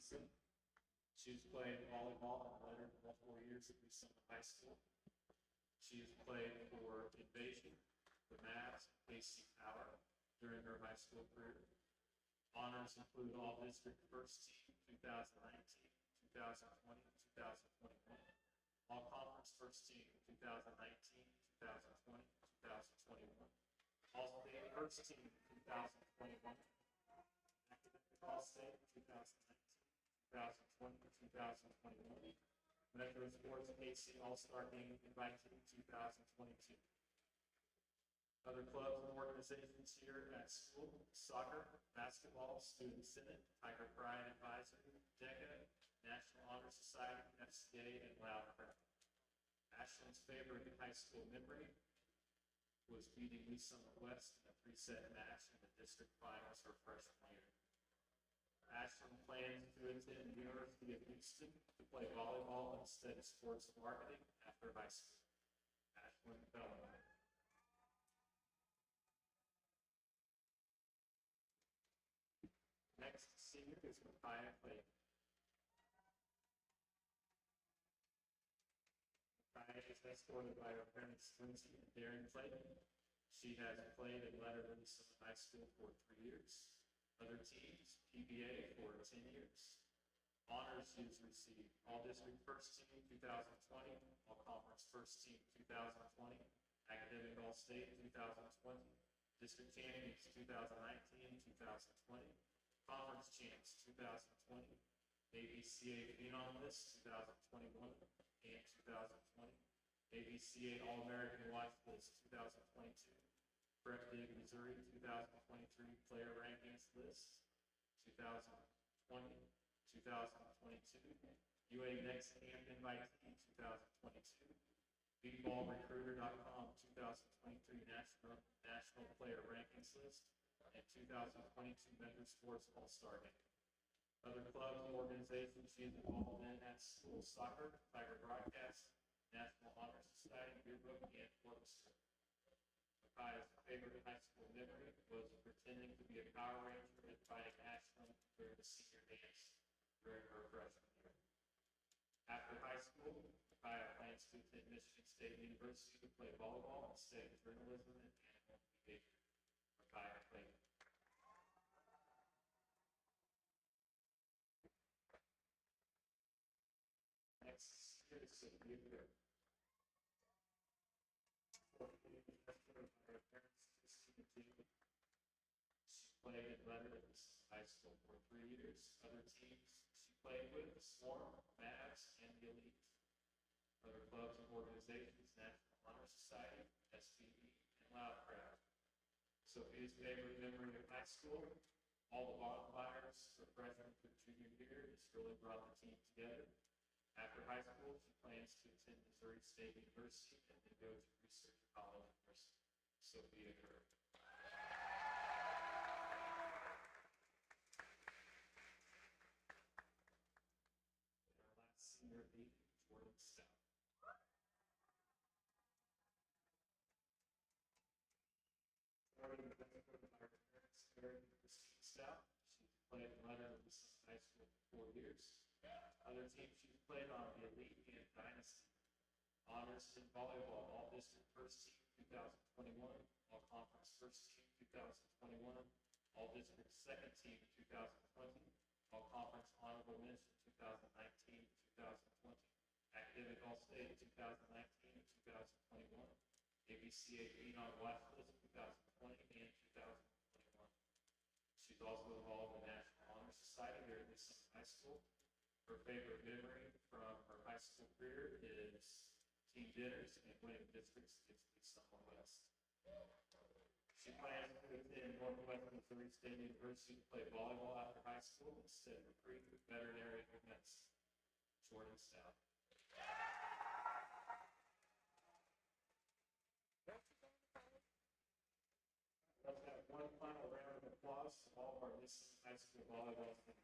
Lisa. She's played volleyball and led her multiple years at Lee Summit High School. She has played for Invasion, the Mavs, and KC Power during her high school career. Honors include All District First Team 2019, 2020, 2021. All Conference First Team 2019, 2020, 2021. All State First Team 2021. Academic All State 2019, 2020, 2021. Metro Sports KC All-Star Game Invitee 2022. Other clubs and organizations here at school: soccer, basketball, Student Senate, Tiger Pride Advisory, DECA, National Honor Society, FCA, and Loudcraft. Ashland's favorite high school memory was beating Lee Summit West in a 3-set match in the district finals her freshman year. Ashland plans to attend the University of Houston to play volleyball instead of sports marketing after high school. Ashland Bellarmine. Next senior is Micaiah Clayton. Micaiah is escorted by her parents, Lindsay and Darren Clayton. She has played and led her Lee Summit High School for 3 years. Other teams: PBA for 10 years. Honors she has received: All District First Team 2020, All Conference First Team 2020, Academic All State 2020, District Champions 2019, 2020, Conference Champs 2020, ABCA Phenom List 2021 and 2020, ABCA All-American Life List 2022, Prep Dig Missouri 2023 Player Rankings List 2020, 2022, UA Next Camp Invitee 2022, BeatBallRecruiter.com 2023 National Player Rankings List, and 2022 Metro Sports All-Star Game. Other clubs and organizations she is involved in at school: soccer, Tiger Broadcast, National Honor Society, Yearbook, and Orchestra. Micaiah's favorite high school memory was pretending to be a Power Ranger and fighting Ashland during the senior dance during her freshman year. After high school, Micaiah plans to attend Michigan State University to play volleyball and study journalism and animal behavior. Micaiah Clayton. Next is Sophia Cook. She played and led at high school for 3 years. Other teams she played with: Swarm, Mavs, and the Elite. Other clubs and organizations: National Honor Society, SPE, and Loudcraft. Sophia's favorite memory of high school: all the bonfires for freshman through junior year. It's really brought the team together. After high school, she plans to attend Missouri State University and then go to Research College University. Sophia Kerr. And our last senior lead, Jordan Stout. Jordan was escorted by her parents, Eric and Christine Stout. She played and led her at high school for 4 years. Other teams she's played on: the Elite and Dynasty. Honors in volleyball: All District First Team 2021, All Conference First Team 2021, All District Second Team 2020, All Conference Honorable Mention 2019, 2020, Academic All State 2019 and 2021, ABCA Phenom Life List 2020 and 2021. She's also involved in the National Honor Society here at Lee Summit High School. Her favorite memory from her high school career is team dinners and winning districts against Lee Summit West. She plans to attend Northwest Missouri State University to play volleyball after high school instead of recruit with veterinary medicine. Jordan Stout. Let's have one final round of applause to all of our Lee Summit High School volleyball teams.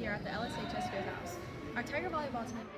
here at the LSHS Fieldhouse. Our Tiger Volleyball team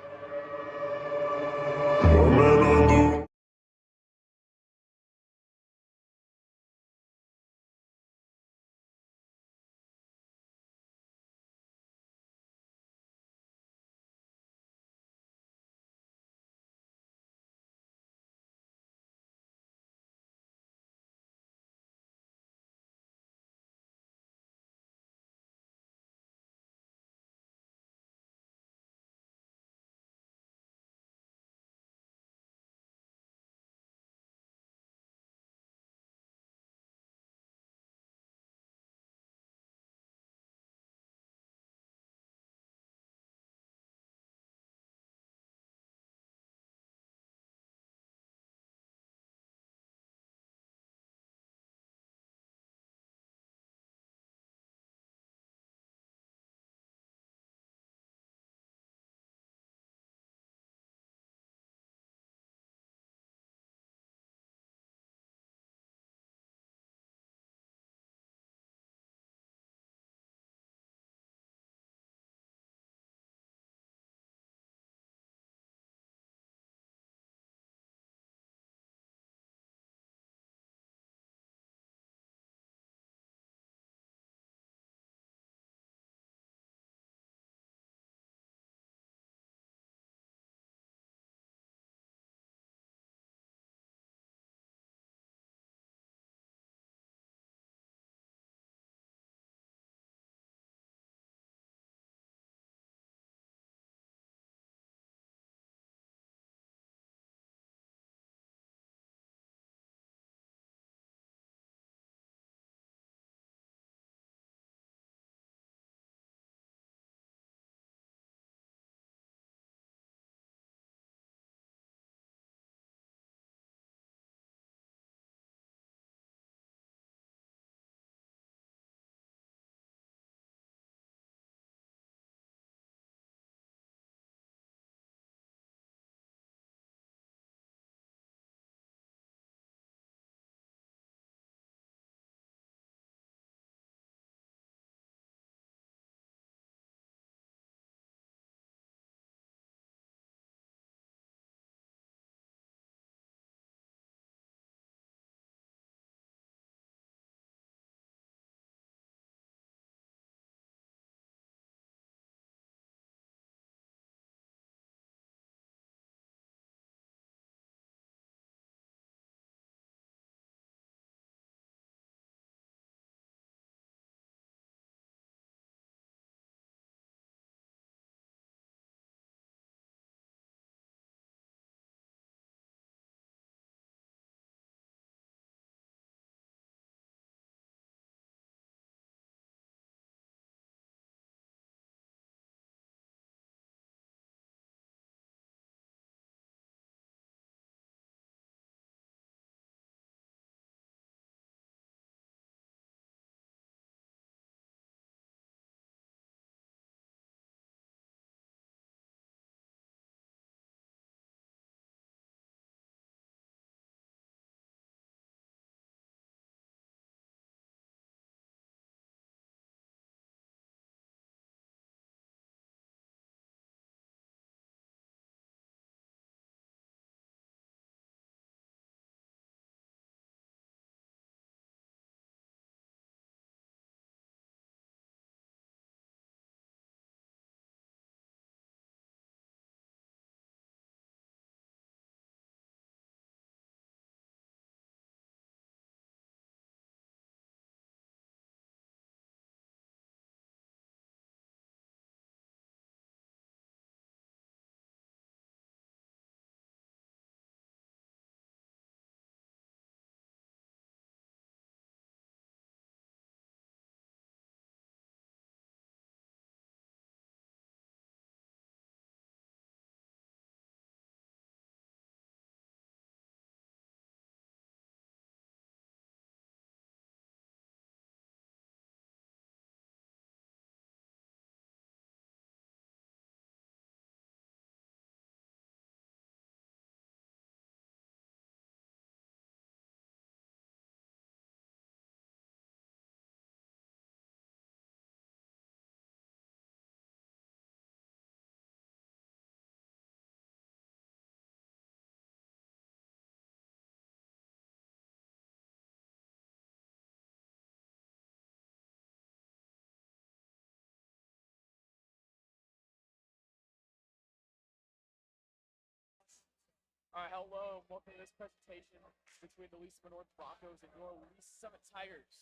All right, hello, and welcome to this presentation between the Lee Summit North Broncos and your Lee Summit Tigers.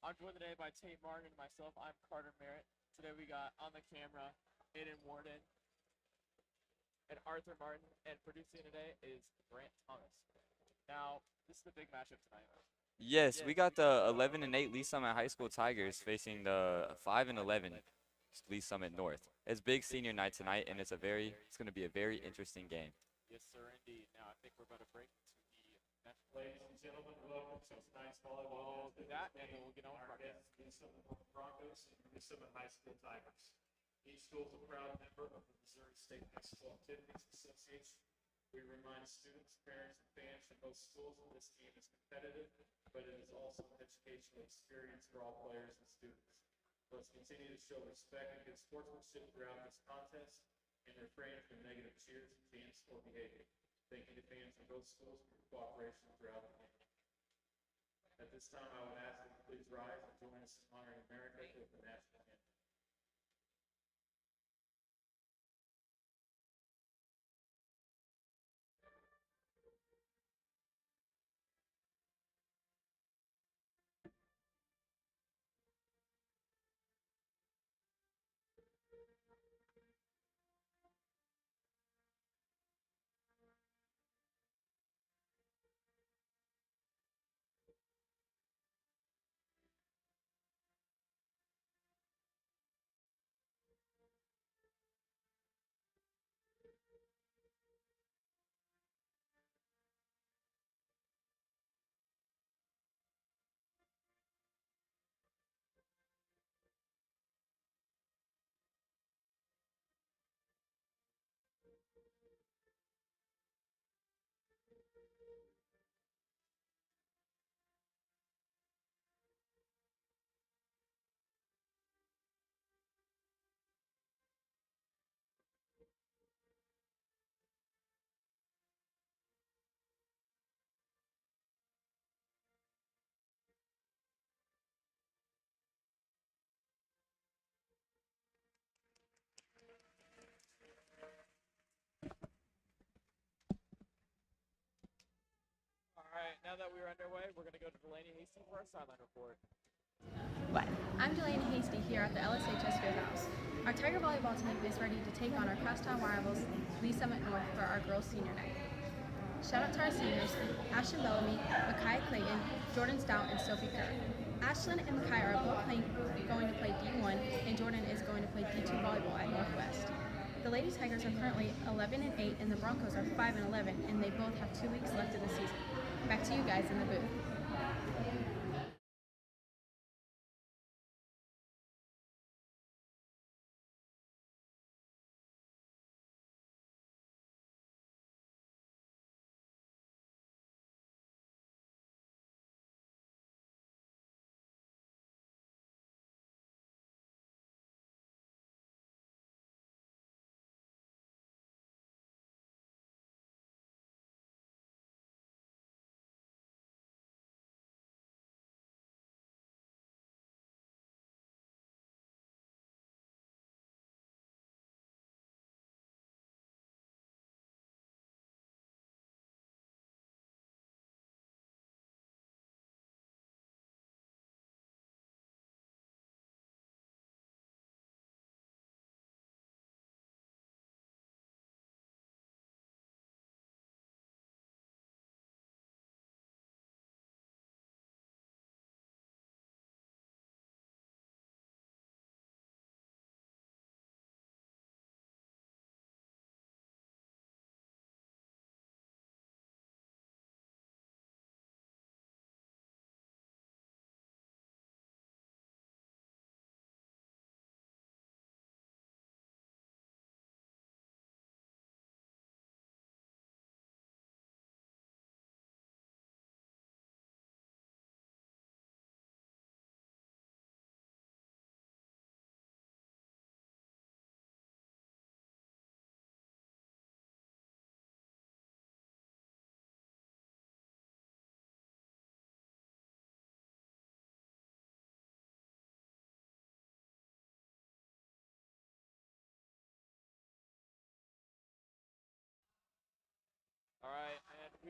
I'm joined today by Tate Martin and myself. I'm Carter Merritt. Today we got on the camera Aiden Warden and Arthur Martin, and producing today is Grant Thomas. Now, this is the big matchup tonight. Yes, we got the 11-8 Lee Summit High School Tigers facing the 5-11 Lee Summit North. It's big senior night tonight, and it's going to be a very interesting game. Yes, sir, indeed. Now, I think we're about to break into the next Ladies and gentlemen, welcome to tonight's volleyball. We'll do that, and then we'll get on Our with our guests, Lee Summit Broncos and Lee Summit High School Tigers. Each school is a proud member of the Missouri State High School Activities Association. We remind students, parents, and fans from both schools that this team is competitive, but it is also an educational experience for all players and students. Let's continue to show respect and good sportsmanship throughout this contest and refrain from negative cheers, chants, or behavior. Thank you to fans from both schools for your cooperation throughout the game. At this time, I would ask that you please rise and join us in honoring America with the national anthem. All right, now that we're underway, we're going to go to Delaney Hasty for our sideline report. What? I'm Delaney Hasty here at the LSHS Fieldhouse. Our Tiger volleyball team is ready to take on our crosstown rivals, Lee Summit North, for our girls' senior night. Shout out to our seniors, Ashton Bellamy, Micaiah Clayton, Jordan Stout, and Sophie Kerr. Ashlyn and Micaiah are both going to play D1, and Jordan is going to play D2 volleyball at Northwest. The Lady Tigers are currently 11-8, and the Broncos are 5-11, and they both have 2 weeks left of the season. Back to you guys in the booth.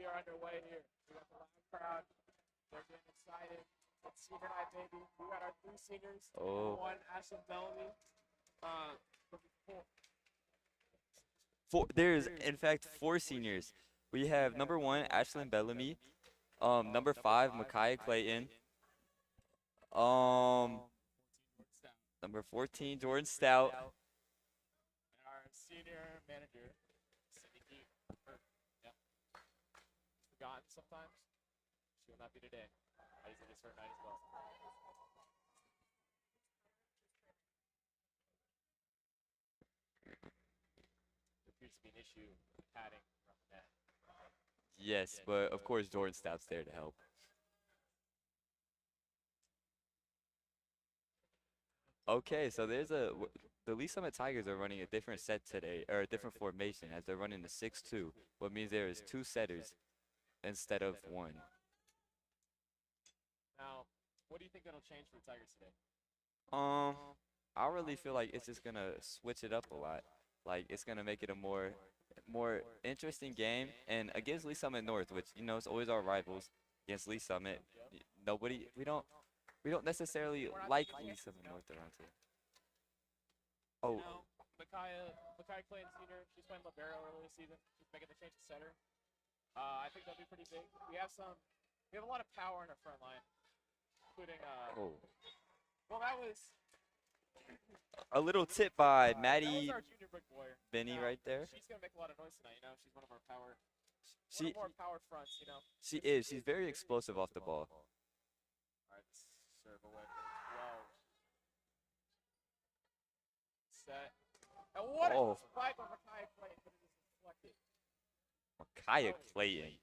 we are underway here. We got the loud crowd. They're getting excited. It's senior night, baby. We got our 3 seniors. Oh. One, Ashlyn Bellamy. There's in fact 4 seniors. We have number 1, Ashlyn Bellamy. Number 5, Micaiah Clayton. Number 14, Jordan Stout. And our senior manager, Cindy. Yep. Forgotten sometimes. She will not be today. As it is her night as well. There appears to be an issue with padding from the net. Yes, but of course Jordan Stout's there to help. Okay, so the Lee Summit Tigers are running a different set today, or a different formation, as they're running the 6-2, what means there is 2 setters instead of 1. Now, what do you think that'll change for the Tigers today? I really feel like it's just gonna switch it up a lot. Like it's gonna make it a more interesting game, and against Lee Summit North, which it's always our rivals against Lee Summit. We don't necessarily like Lee Summit North around here. Oh, No, Micaiah Clayton Sr., she's playing libero early this season. She's making the change to center. I think that'll be pretty big. We have a lot of power in our front line, including well, that was a little tip by that Maddie was our junior brick boy. Benny Now, right there. She's gonna make a lot of noise tonight. She's one of our power. She One of our power fronts. she is. She's very explosive off the ball. All right, serve away for 12. Set. And what a spike on Micaiah Clayton, but it is deflected. Micaiah Clayton.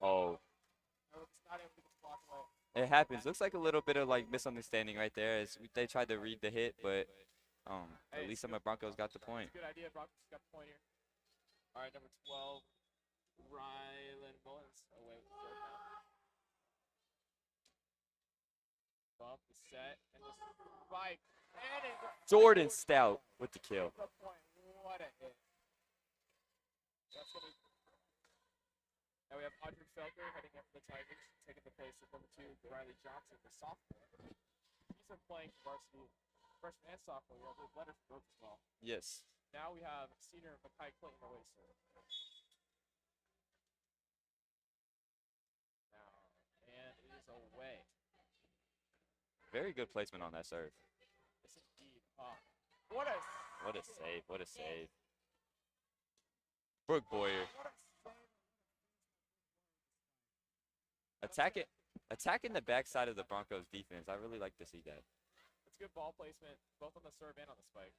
Oh, No, it's not able to get the block away. it happens. Looks like a little bit of like misunderstanding right there, as they tried to read the hit, but at least some of Broncos got the point. It's a good idea. Broncos got the point here. All right, number 12, Rylan Mullins away with the serve now. Bump the set and the spike. And it Jordan Stout with the kill. the point. What a hit. That's gonna be. Now we have Audrey Felker heading in for the Tigers, taking the place of number 2, Riley Johnson, the sophomore. He's been playing varsity freshman and sophomore year. I believe letters for both as well. Yes. Now we have senior Micaiah Clayton away serve. Now, and it is away. Very good placement on that serve. This indeed. What a save. What a save. Brooke Boyer. what a save. Attacking the backside of the Broncos defense. I really like to see that. It's good ball placement, both on the serve and on the spike.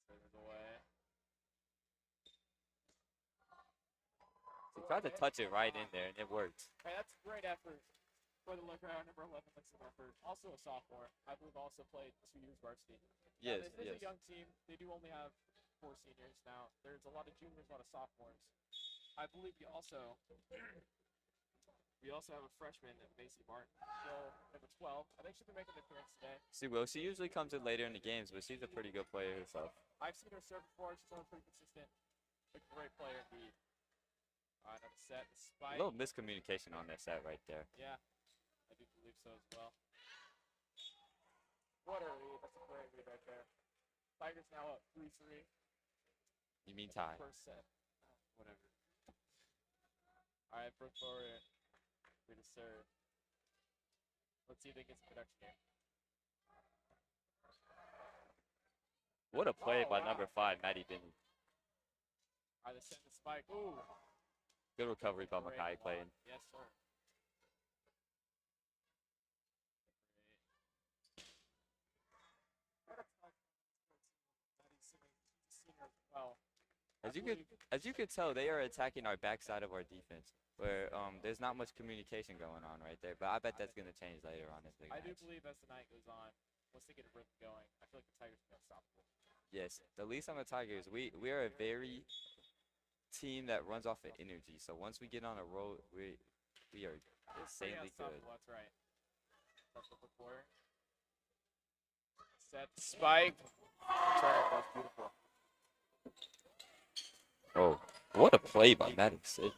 Serve is away. He tried to touch it right in there, and it worked. Hey, that's a great effort for the looker, number 11, Lexington effort. Also a sophomore. I believe also played 2 years varsity. Yes, This is yes. a young team. They do only have 4 seniors now. There's a lot of juniors, a lot of sophomores. I believe we also have a freshman, Macy Martin, still number 12. I think she'll be making an appearance today. She usually comes in later in the games, but she's a pretty good player herself. I've seen her serve before. She's always pretty consistent. A great player indeed. All right, another set. The A spike. little miscommunication on that set right there. Yeah, I do believe so as well. What a read. That's a great read right there. Tigers now up 3-3. You mean tie? First set. Whatever. All right, Brooke Boyer. Free to serve. Let's see if they get some production here. What a play Oh, by wow. number 5, Maddie Benny. All right, they send the spike. Ooh. Good recovery by Great Micaiah block. Clayton. Yes, sir. Well, As you can tell, they are attacking our backside of our defense, where there's not much communication going on right there. But I bet that's gonna change later on as the I do match. believe as the night goes on, once they get a rhythm going, I feel like the Tigers are unstoppable. Yes, the Lee Summit Tigers. We are a very team that runs off of energy. So once we get on a roll, we are Pretty insanely good. unstoppable, that's right. That's what before. Set spike. Return. That's beautiful. Oh, what a play by Madden Sid.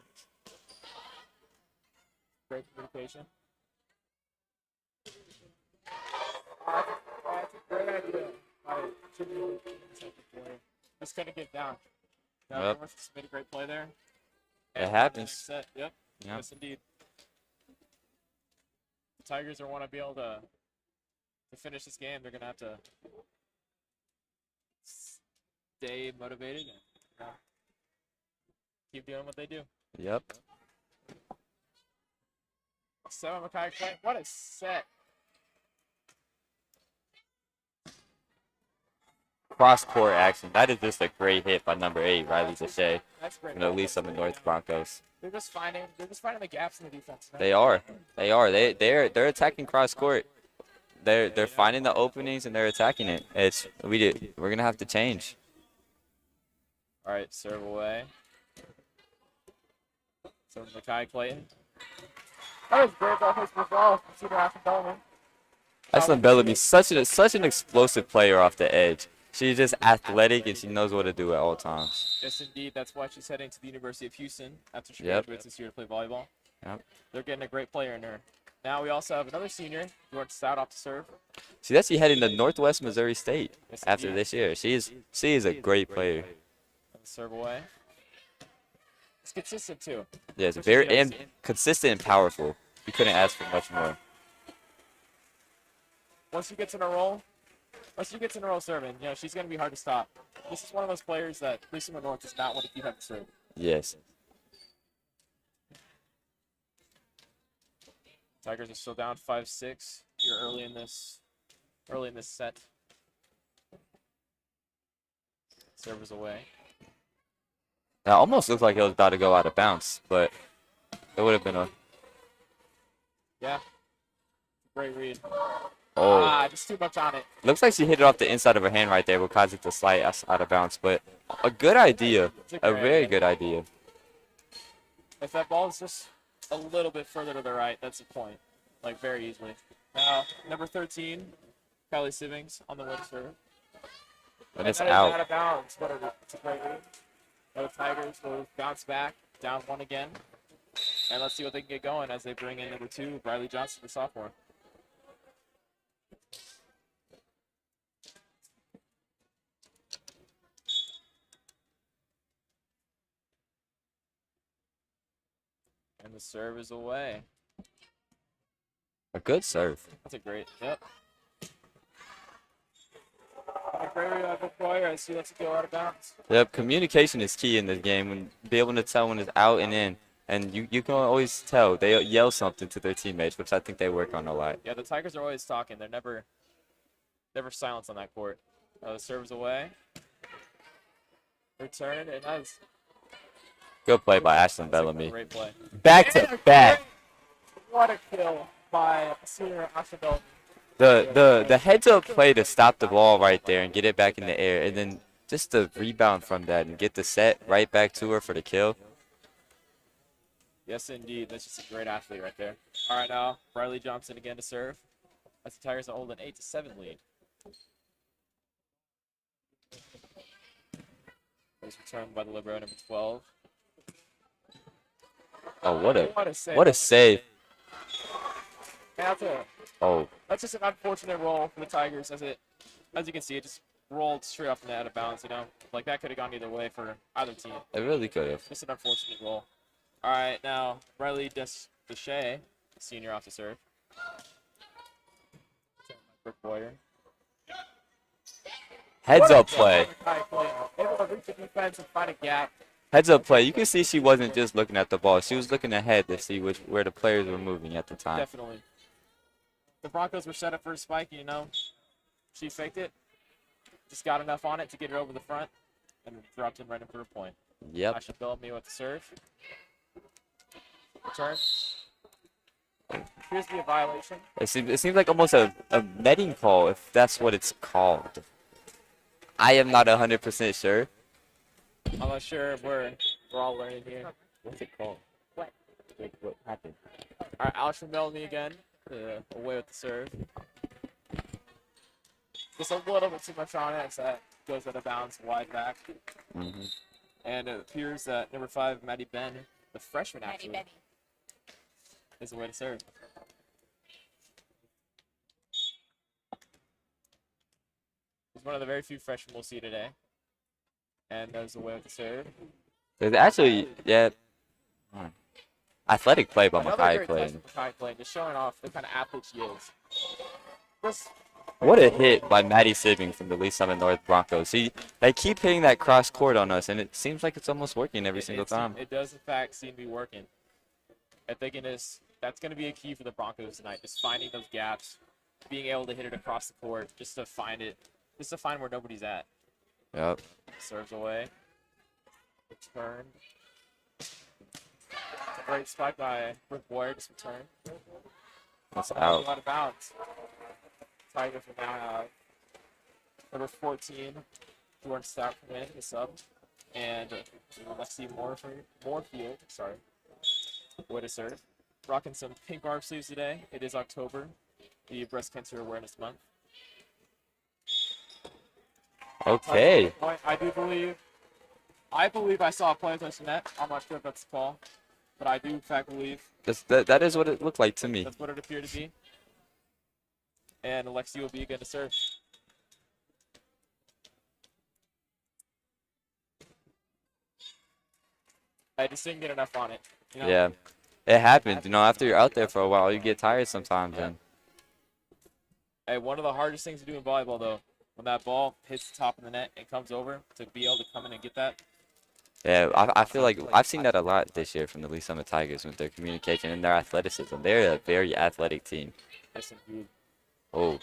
Great communication. That's a great idea. Just couldn't get down. No, Yep. just made a great play there. It And happens. next set. Yep. Yep. Yes, indeed. The Tigers are want to be able to finish this game. They're gonna have to stay motivated and keep doing what they do. Yep. 7 Mackay play. What a set. Cross court action. That is just a great hit by number 8, Riley Zashay, That's great. from the Lee Summit North Broncos. They're just finding the gaps in the defense. Man. They are. They're attacking cross court. They're finding the openings and they're attacking it. We're gonna have to change. All right, serve away. So Mackay Clayton. That was great ball hits as well. Senior Ashton Bellamy. Ashton Bellamy, such an explosive player off the edge. She's just athletic and she knows what to do at all times. Yes, indeed. That's why she's heading to the University of Houston after she Yep. graduates this year to play volleyball. Yep. They're getting a great player in her. Now we also have another senior, Jordan Stout, off to serve. She's actually heading to Northwest Missouri State Yes, after indeed. this year. She is a great player. And serve away. It's consistent too. Yes, Which is very the and other consistent and powerful. You couldn't ask for much more. Once she gets in a roll serving, she's going to be hard to stop. This is one of those players that Lisa North does not want to keep having to serve. Yes. Tigers are still down 5-6 here early in this set. Servers away. It almost looked like it was about to go out of bounds, but it would have been a. Yeah. Great read. Oh, Just too much on it. looks like she hit it off the inside of her hand right there, which caused it to slide out of bounds. But a good idea, a very good idea. If that ball is just a little bit further to the right, that's the point. Like, very easily. Now, number 13, Kylie Sivings on the way to serve. And it's that is out. out of bounds. It's a great read. Now the Tigers will bounce back, down 1 again. And let's see what they can get going as they bring in number 2, Riley Johnson, the sophomore. And the serve is away. A good serve. That's a great, yep. A great read by the player as she lets it go out of bounds. Yep, communication is key in this game. When be able to tell when it's out and in, and you can always tell. They yell something to their teammates, which I think they work on a lot. Yeah, the Tigers are always talking. They're never silent on that court. The serve's away. Return, and that's Good play by Ashlyn a Bellamy. great play. Back to back. What a kill by senior Ashton Bellamy. The heads up play to stop the ball right there and get it back in the air, and then just the rebound from that and get the set right back to her for the kill. Yes, indeed. That's just a great athlete right there. All right, now Riley Johnson again to serve. As the Tigers hold an 8-7 lead. Was returned by the libero number 12. Oh, What a save. what a save. And that's just an unfortunate roll for the Tigers as you can see, it just rolled straight off the net out of bounds, Like that could have gone either way for either team. It really could have. Just an unfortunate roll. All right, now Riley Deshay, senior off the serve. Brooke Boyer. Heads up play. Able to reach the defense and find a gap. Heads up play. You can see she wasn't just looking at the ball. She was looking ahead to see where the players were moving at the time. Definitely. The Broncos were set up for a spike, She faked it. Just got enough on it to get it over the front and dropped in right in for a point. Yep. Ashlyn Bellamy with the serve. Return. Appears to be a violation. It seems like almost a netting call, if that's what it's called. I am not 100% sure. I'm not sure. We're all learning here. What's it called? What happened? All right, Ashlyn Bellamy again. Away with the serve. just a little bit too much on it, so that goes out of bounds wide back. Mm-hmm. And it appears that number 5, Maddie Ben, the freshman actually, is the way to serve. He's one of the very few freshmen we'll see today. And knows the way with the serve. There's actually, yeah, athletic play by Another Makai great Clayton. touch from Makai Clayton, just showing off the kind of athlete she is. Just What a hit by Maddie Siving from the Lee Summit North Broncos. They keep hitting that cross court on us, and it seems like it's almost working every single time. It does, in fact, seem to be working. I think that's going to be a key for the Broncos tonight, just finding those gaps, being able to hit it across the court, just to find where nobody's at. Yep. Serves away. Return. A great spike by Brooke Boyer, just return. That's A out. lot of bounds. Tigers will now have number 14, Jordan Stout come in, the sub. And let's see Moorfield, sorry. Way to serve. Rocking some pink arm sleeves today. It is October, the Breast Cancer Awareness Month. Okay. I believe I saw a play touch net. I'm not sure if that's the call, but I do in fact believe That is what it looked like to me. that's what it appeared to be. And Alexi will be going to serve. I just didn't get enough on it. You know? Yeah. It happens. After you're out there for a while, you get tired sometimes. Yeah. And Hey, one of the hardest things to do in volleyball, though, when that ball hits the top of the net and comes over, to be able to come in and get that. yeah, I feel like I've seen that a lot this year from the Lee Summit Tigers with their communication and their athleticism. They're a very athletic team. Yes, indeed. Oh,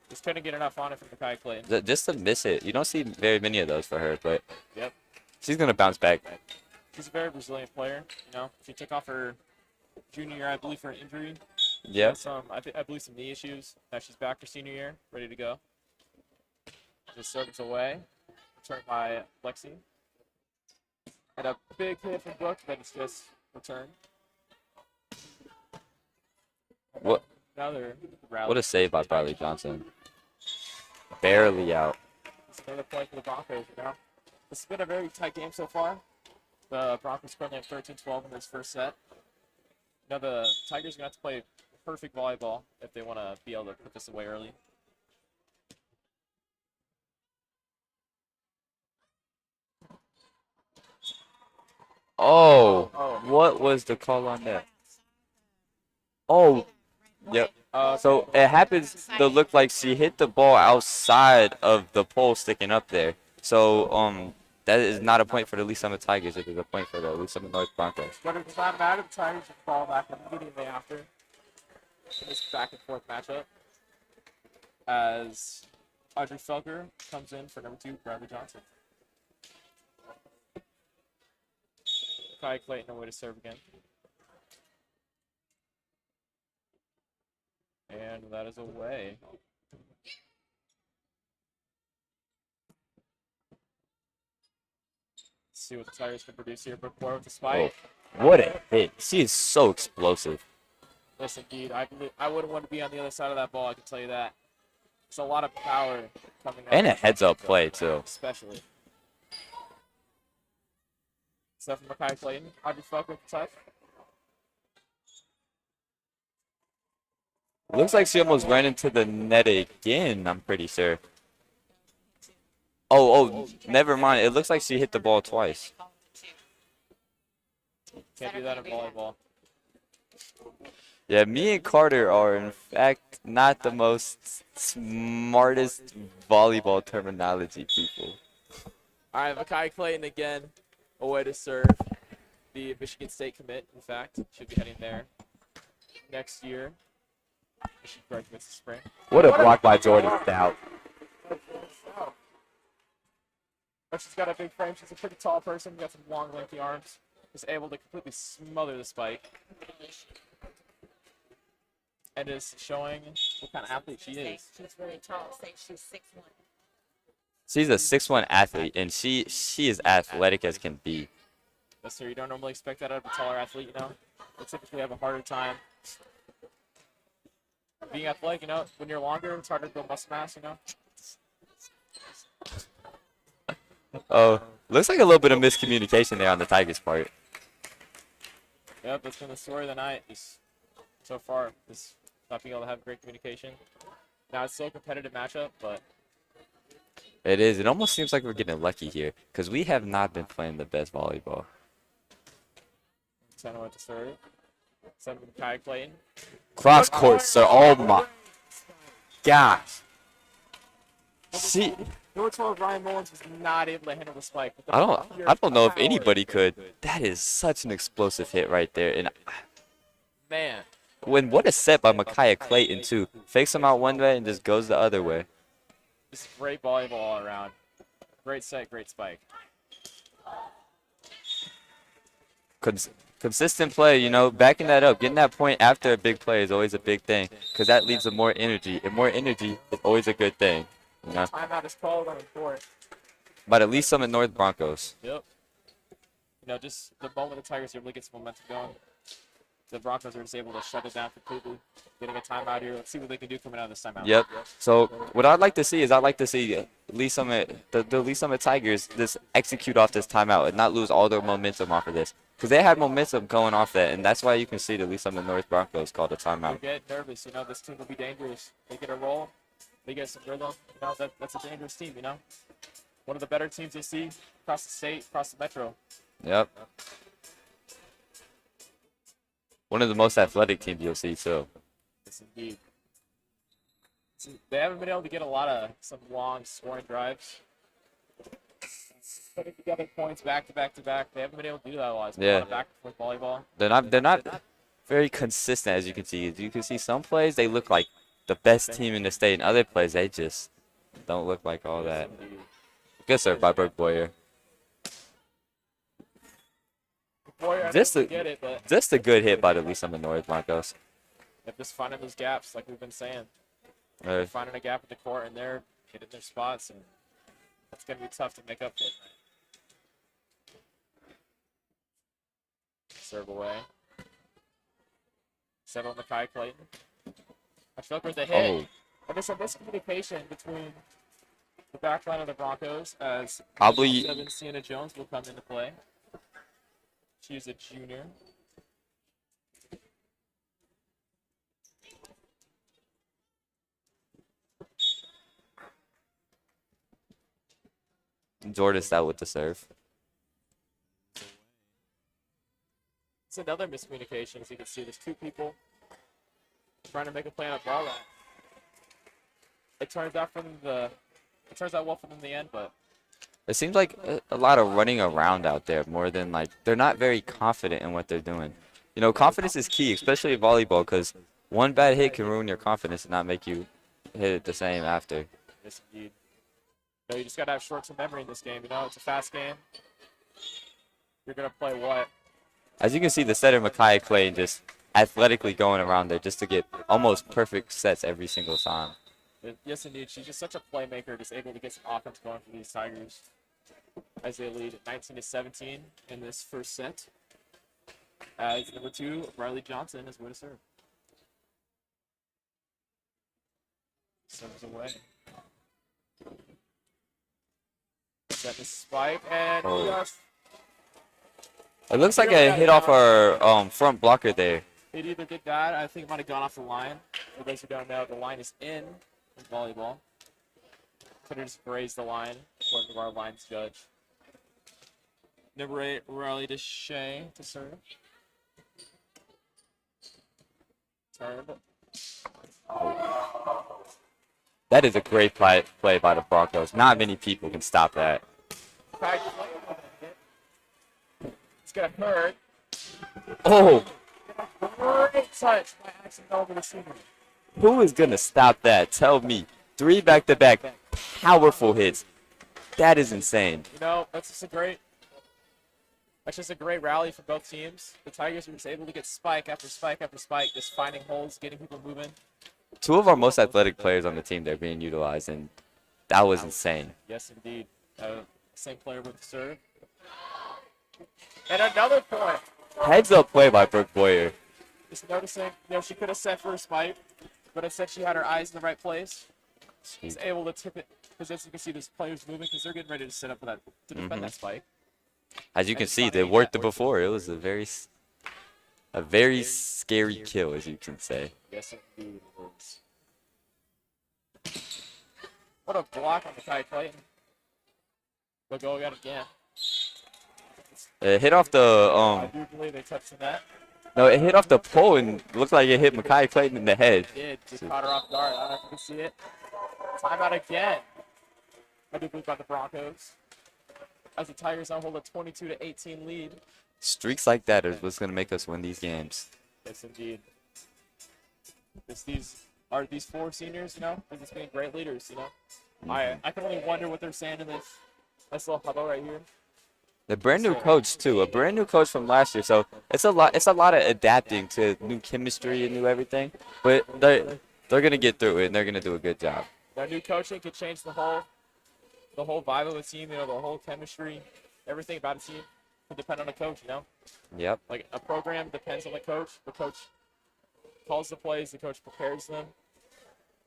Just couldn't get enough on it from Makai Clayton. just to miss it. You don't see very many of those for her, but Yep. she's going to bounce back. She's a very resilient player. She took off her junior year, I believe, for an injury. Yeah. I believe some knee issues. Now she's back her senior year, ready to go. Just serves away. Returned by Lexi. And a big hit from Brooke, but it's just returned. What Another rally. what a save by Bradley Johnson. Barely out. It's another point for the Broncos, This has been a very tight game so far. The Broncos currently have 13-12 in this first set. The Tigers are going to have to play perfect volleyball if they want to be able to put this away early. Oh, Oh. what was the call on that? Oh, yep. Okay. So it happens to look like she hit the ball outside of the pole sticking up there. So that is not a point for the Lee Summit Tigers. It is a point for the Lee Summit North Broncos. But it does not matter. The Tigers will fall back immediately after in this back and forth matchup. As Audrey Felker comes in for number 2, Bradley Johnson. Kai Clayton away to serve again. And that is away. Let's see what the Tigers can produce here. Brooke Boyer with the spike. What a hit. She is so explosive. Yes, indeed. I wouldn't want to be on the other side of that ball, I can tell you that. It's a lot of power coming out. And a heads-up play, too. Especially. Stuff from Makai Clayton. Audrey Felker with the touch. Looks like she almost ran into the net again, I'm pretty sure. Oh, never mind. It looks like she hit the ball twice. Can't do that in volleyball. Yeah, me and Carter are, in fact, not the most smartest volleyball terminology people. All right, Makai Clayton again, away to serve. The Michigan State commit, in fact, should be heading there next year. She graduates this spring. What a block by Jordan Stout. But she's got a big frame. She's a pretty tall person. Got some long, lengthy arms. Is able to completely smother the spike. And is showing what kind of athlete she is. She's really tall. Say she's 6'1". She's a 6'1" athlete, and she is athletic as can be. Yes, sir. You don't normally expect that out of a taller athlete, They typically have a harder time being athletic, when you're longer, it's harder to build muscle mass, Oh, looks like a little bit of miscommunication there on the Tigers' part. Yep, that's been the story of the night. Just so far, just not being able to have great communication. Now it's still a competitive matchup, but It is. It almost seems like we're getting lucky here because we have not been playing the best volleyball. Center with the serve. Send with Kai Clayton. Cross court, sir. Oh my gosh. See, Number 12, Ryan Mullins was not able to handle the spike. With the I don't know if power. anybody could. That is such an explosive hit right there. And Man, what a set by Micaiah Clayton too. Fakes him out one way and just goes the other way. just great volleyball all around. Great set, great spike. Consistent play, you know, backing that up, getting that point after a big play is always a big thing because that leads to more energy, and more energy is always a good thing. You know, Timeout is called on the court. but at least some in North Broncos. Yep. You know, just the moment the Tigers are able to get some momentum going, the Broncos are just able to shut it down completely. Getting a timeout here. Let's see what they can do coming out of this timeout. Yep. So what I'd like to see is Lee Summit, the Lee Summit Tigers just execute off this timeout and not lose all their momentum off of this. Because they had momentum going off that, and that's why you can see the Lee Summit North Broncos called a timeout. They get nervous, you know, this team will be dangerous. They get a roll, they get some rhythm, you know, that's a dangerous team, you know. One of the better teams you see across the state, across the metro. Yep. One of the most athletic teams you'll see too. Yes, indeed. See, they haven't been able to get a lot of some long scoring drives. Putting together points back to back to back. They haven't been able to do that a lot. It's been a lot of back and forth volleyball. They're not very consistent, as you can see. You can see some plays they look like the best team in the state, and other plays they just don't look like all that. Good serve by Burke Boyer. Boyer, Just I get it, but Just a good hit by the Lee Summit North Broncos. they're just finding those gaps, like we've been saying. Uh, They're finding a gap at the court, and they're hitting their spots, and it's going to be tough to make up for it. Serve away. Settle on the Kai Clayton. I feel like with the hit. Oh. And there's a miscommunication between the back line of the Broncos as Probably 7 Sienna Jones will come into play. She's a junior. Jordan out with the serve. It's another miscommunication. As you can see, there's two people trying to make a play on a ball that it turns out well for them in the end, but It seems like a lot of running around out there more than like they're not very confident in what they're doing. You know, confidence is key, especially in volleyball, because one bad hit can ruin your confidence and not make you hit it the same after. yes, indeed. You know, you just got to have short-term memory in this game. You know, it's a fast game. You're going to play what? As you can see, the setter Micaiah Clayton just athletically going around there just to get almost perfect sets every single time. Yes, indeed. She's just such a playmaker, just able to get some offense going for these Tigers as they lead 19-17 in this first set. As number 2, Riley Johnson is going to serve. Serves away. Set the spike, and just It looks like a hit off our front blocker there. it either did that, I think it might have gone off the line. For those who don't know, the line is in volleyball. Could have just grazed the line, according to our lines judge. Number 8, Riley Deshay to serve. Serve. That is a great play by the Broncos. Not many people can stop that. It's going to hurt. Oh, Great touch by accident over the senior. who is going to stop that? Tell me. 3 back-to-back powerful hits. That is insane. You know, that's just a great rally for both teams. The Tigers were just able to get spike after spike after spike, just finding holes, getting people moving. 2 of our most athletic players on the team they're being utilized, and that was insane. Yes, indeed. Same player with the serve. And another point. Heads up play by Brooke Boyer. Just noticing, you know, she could have set for a spike, but instead she had her eyes in the right place. She's able to tip it because as you can see, there's players moving because they're getting ready to set up for that to defend that spike. As you And can it's see, funny, they yeah, worked it before. It was a very scary kill, as you can say. Yes, indeed it is. What a block on the Kai Clayton. We'll go again. It hit off the I do believe they touched the net. no, it hit off the pole and looked like it hit Makai Clayton in the head. It did. Just caught her off guard. I don't know if you can see it. Timeout again. I do believe by the Broncos. As the Tigers now hold a 22-18 lead. Streaks like that is what's gonna make us win these games. Yes, indeed. These four seniors, you know, they're just being great leaders, you know. I can only wonder what they're saying in this little huddle right here. The brand new coach too, a brand new coach from last year. So it's a lot of adapting to new chemistry and new everything. But they're gonna get through it and they're gonna do a good job. That new coaching could change the whole vibe of a team, you know, the whole chemistry, everything about a team could depend on the coach, you know. Yep. Like a program depends on the coach. The coach calls the plays, the coach prepares them.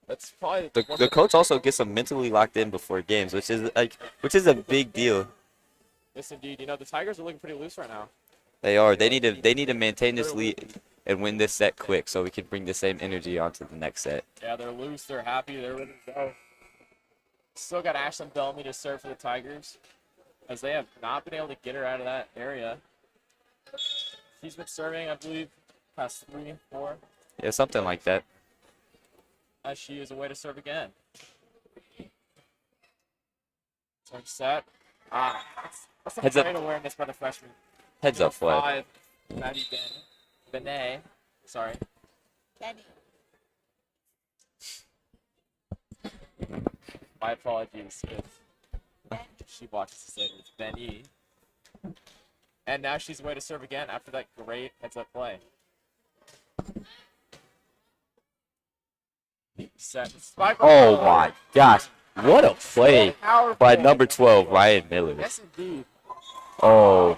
That's probably The coach also gets them mentally locked in before games, which is a big deal. Yes, indeed. You know, the Tigers are looking pretty loose right now. They are. They need to maintain this lead and win this set quick so we can bring the same energy onto the next set. Yeah, they're loose. They're happy. They're ready to go. Still got Ashlyn Bellamy to serve for the Tigers, as they have not been able to get her out of that area. She's been serving, I believe, past 3, 4. Yeah, something like that. As she is away to serve again. Turn set. That's a Heads up. great awareness by the freshman. Heads up, flag. 5, Maddie Benet. Sorry. Benny. My apologies if she watches this later. It's Benny. And now she's away to serve again after that great heads-up play. Set. Spike. Oh my gosh. What a play Powerful. by number 12, Ryan Miller. Yes, indeed. Oh,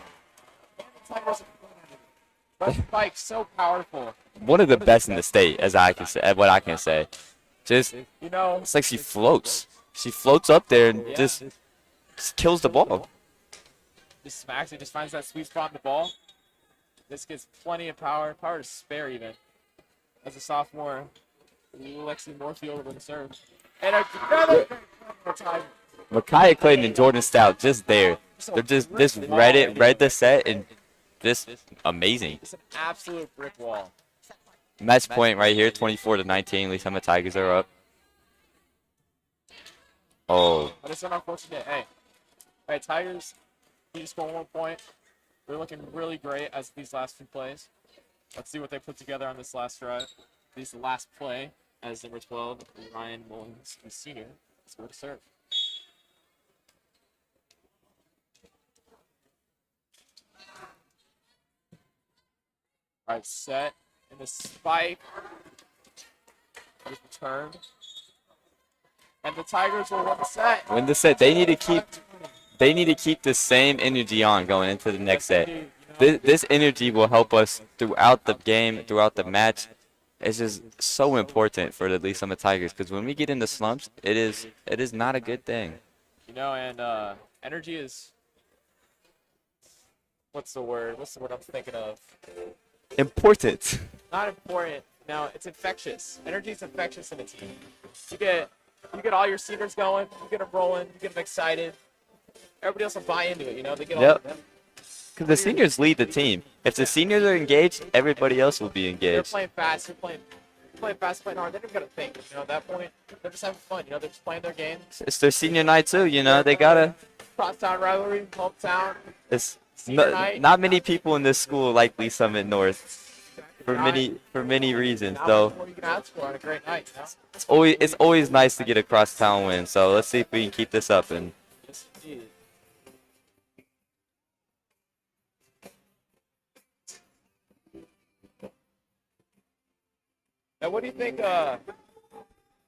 That spike so powerful. one of the best in the state, as I can say, what I can say. Just, You know, it's like she floats. She floats up there and Yeah. just kills the ball. just smacks it, just finds that sweet spot in the ball. This gets plenty of power to spare even. As a sophomore, Lexi Moorfield with the serve. And another time. Micaiah Clayton and Jordan Stout just there. They're just read the set and just amazing. It's an absolute brick wall. Match point right here, 24-19. At least the Tigers are up. Oh, But it's an unfortunate. Hey, Tigers, you just scored 1 point. They're looking really great as these last 2 plays. Let's see what they put together on this last drive. This last play as number 12, Ryan Mullins, the senior, scored a serve. All right, set. And the spike is returned. And the Tigers will win the set. win the set. They need to keep the same energy on going into the next set. This energy will help us throughout the game, throughout the match. It's just so important for the Lee Summit Tigers because when we get into slumps, it is not a good thing. You know, and energy is what's the word I'm thinking of? Important. Not important. No, it's infectious. Energy is infectious in a team. You get all your seniors going, you get them rolling, you get them excited. Everybody else will buy into it, you know, they get all Yep. of them. Because the seniors lead the team. If the seniors are engaged, everybody else will be They're engaged. playing fast, they're playing fast, playing hard. They don't gotta think. You know, at that point, they're just having fun. You know, they're just playing their game. It's their senior night too, you know. They gotta. Crosstown rivalry, hometown. It's Senior night. not many people in this school like Lee Summit North for many reasons. Now, Though what you can ask for on a great night, you know? it's always nice to get a cross town win. So let's see if we can keep this up and. Yes, indeed. Now, what do you think,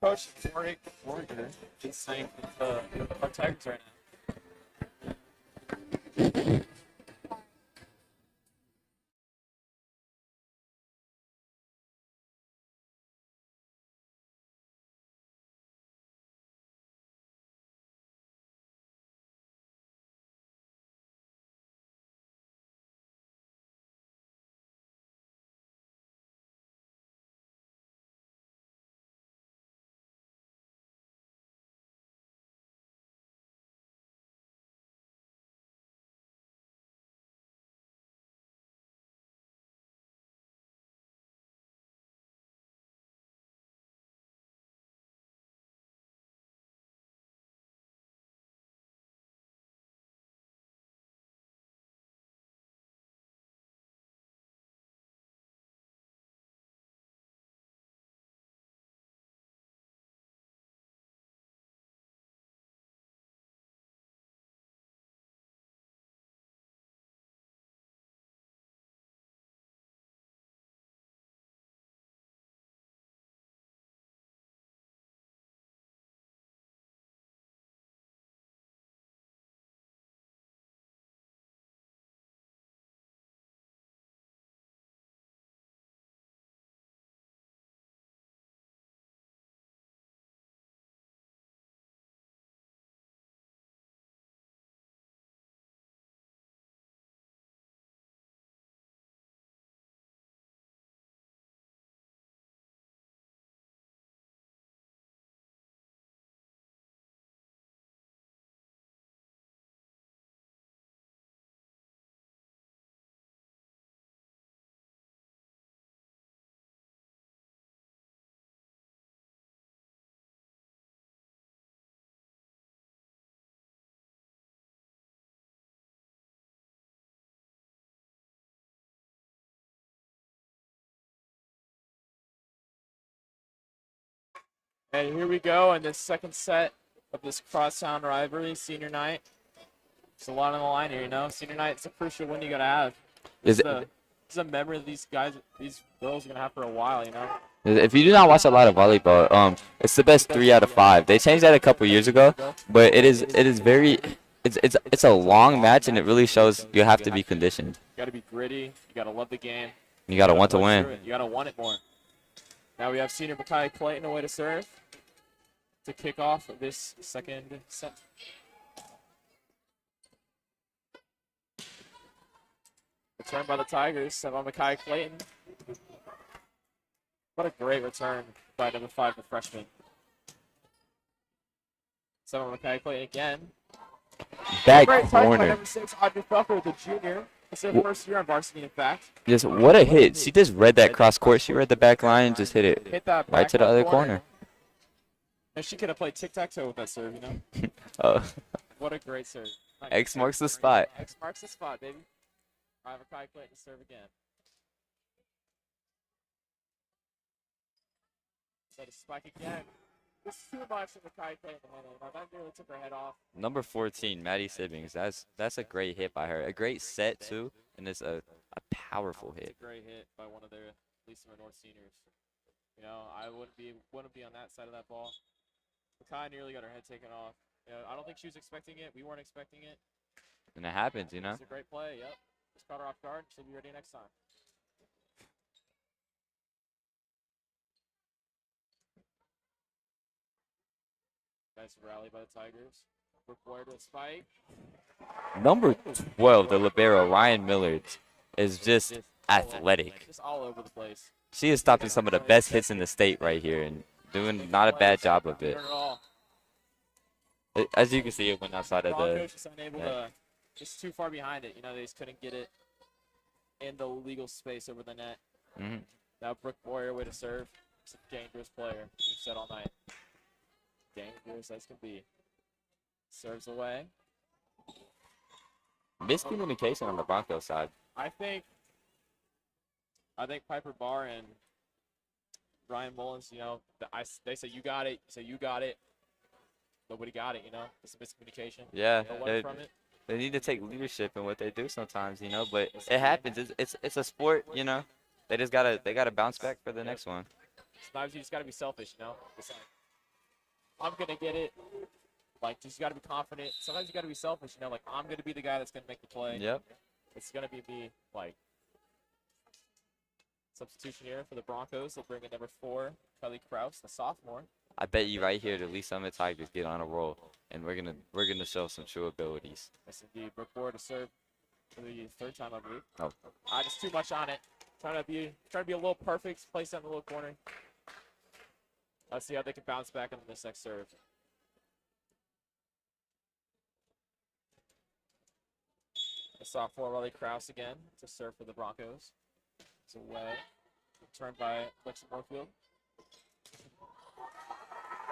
Coach Warrior is saying to our Tigers right now? And here we go in this second set of this crosstown rivalry, senior night. There's a lot on the line here, you know. Senior night, it's a crucial win you got to have. This is a memory that these girls are going to have for a while, you know. If you do not watch a lot of volleyball, it's the best 3 out of 5. They changed that a couple years ago, but it's a long match, and it really shows you have to be conditioned. You got to be gritty. You got to love the game. You got to want to win. You got to want it more. Now we have senior Makai Clayton away to serve to kick off this second set. Return by the Tigers, sent by Makai Clayton. What a great return by number 5, the freshman. Sent by Makai Clayton again. Back Great touch by corner. number 6, Audrey Felker, the junior. It's her first year on varsity, in fact. Just what a hit. She just read that cross court. She read the back line and just hit it Hit that right to the other corner. And she could have played tic-tac-toe with that serve, you know? What a great serve. Nice. X marks the spot. X marks the spot, baby. All right, Makai Clayton to serve again. Set a spike again. This is too much for Makai Clayton to handle. Now that nearly took her head off. Number 14, Maddie Sibbings. That's a great hit by her. A great set too, and it's a powerful hit. It's a great hit by one of their Lisa North seniors. You know, I wouldn't be on that side of that ball. Makai nearly got her head taken off. You know, I don't think she was expecting it. We weren't expecting it. And it happens, you know. It's a great play. Yep. Just caught her off guard. She'll be ready next time. Nice rally by the Tigers. Brooke Boyer to a spike. Number 12, the libero, Ryan Millard, is just athletic. Just all over the place. She is stopping some of the best hits in the state right here and doing not a bad job of it. As you can see, it went outside of the. Broncos just unable to, just too far behind it. You know, they just couldn't get it in the legal space over the net. Mm-hmm. Now Brooke Boyer way to serve. It's a dangerous player. We've said all night. Dangerous as can be. Serves away. Miscommunication on the Broncos side. I think Piper Barr and Ryan Mullins, you know, they say you got it. You say you got it. Nobody got it, you know. It's a miscommunication. Yeah, From it. they need to take leadership in what they do sometimes, you know. But it happens. It's a sport, you know. They gotta bounce back for the next one. Sometimes you just gotta be selfish, you know. It's like, I'm gonna get it. Like, just gotta be confident. Sometimes you gotta be selfish, you know. Like, I'm gonna be the guy that's gonna make the play. Yep. It's gonna be me. Like, substitution here for the Broncos. They'll bring in number 4, Kelly Kraus, the sophomore. I bet you right here the Lee Summit Tigers get on a roll, and we're gonna show some true abilities. Yes, indeed. Brooke Boyer to serve for the 3rd time, I believe. Oh. Just too much on it. Trying to be a little perfect. Place that in the little corner. Let's see how they can bounce back on this next serve. The sophomore Riley Krause again to serve for the Broncos. It's away. Turned by Lexi Moorfield.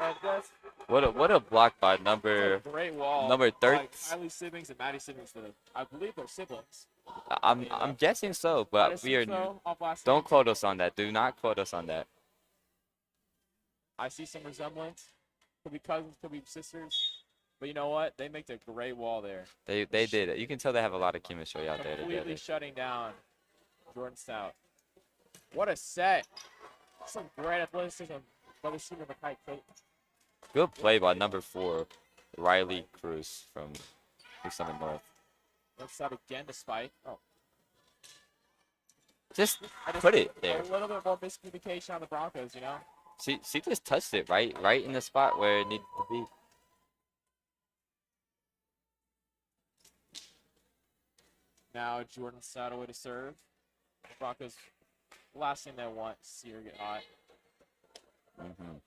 And that's What a block by a great wall. number 30. By Kylie Sibbings and Maddie Sibbings. I believe they're siblings. I'm guessing so, but we are. Don't quote us on that. Do not quote us on that. I see some resemblance. Could be cousins, could be sisters. But you know what? They make a great wall there. They did it. You can tell they have a lot of chemistry out there Completely together. shutting down Jordan Stout. What a set. Some great athleticism by the senior Makai Clayton. Good play by number 4, Riley Cruz from Lee Summit North. Let's start again to spike. Oh. Just put it there. A little bit more miscommunication on the Broncos, you know? She just touched it right in the spot where it needed to be. Now Jordan Stout away to serve. The Broncos, last thing they want is to see her get hot. Mm-hmm.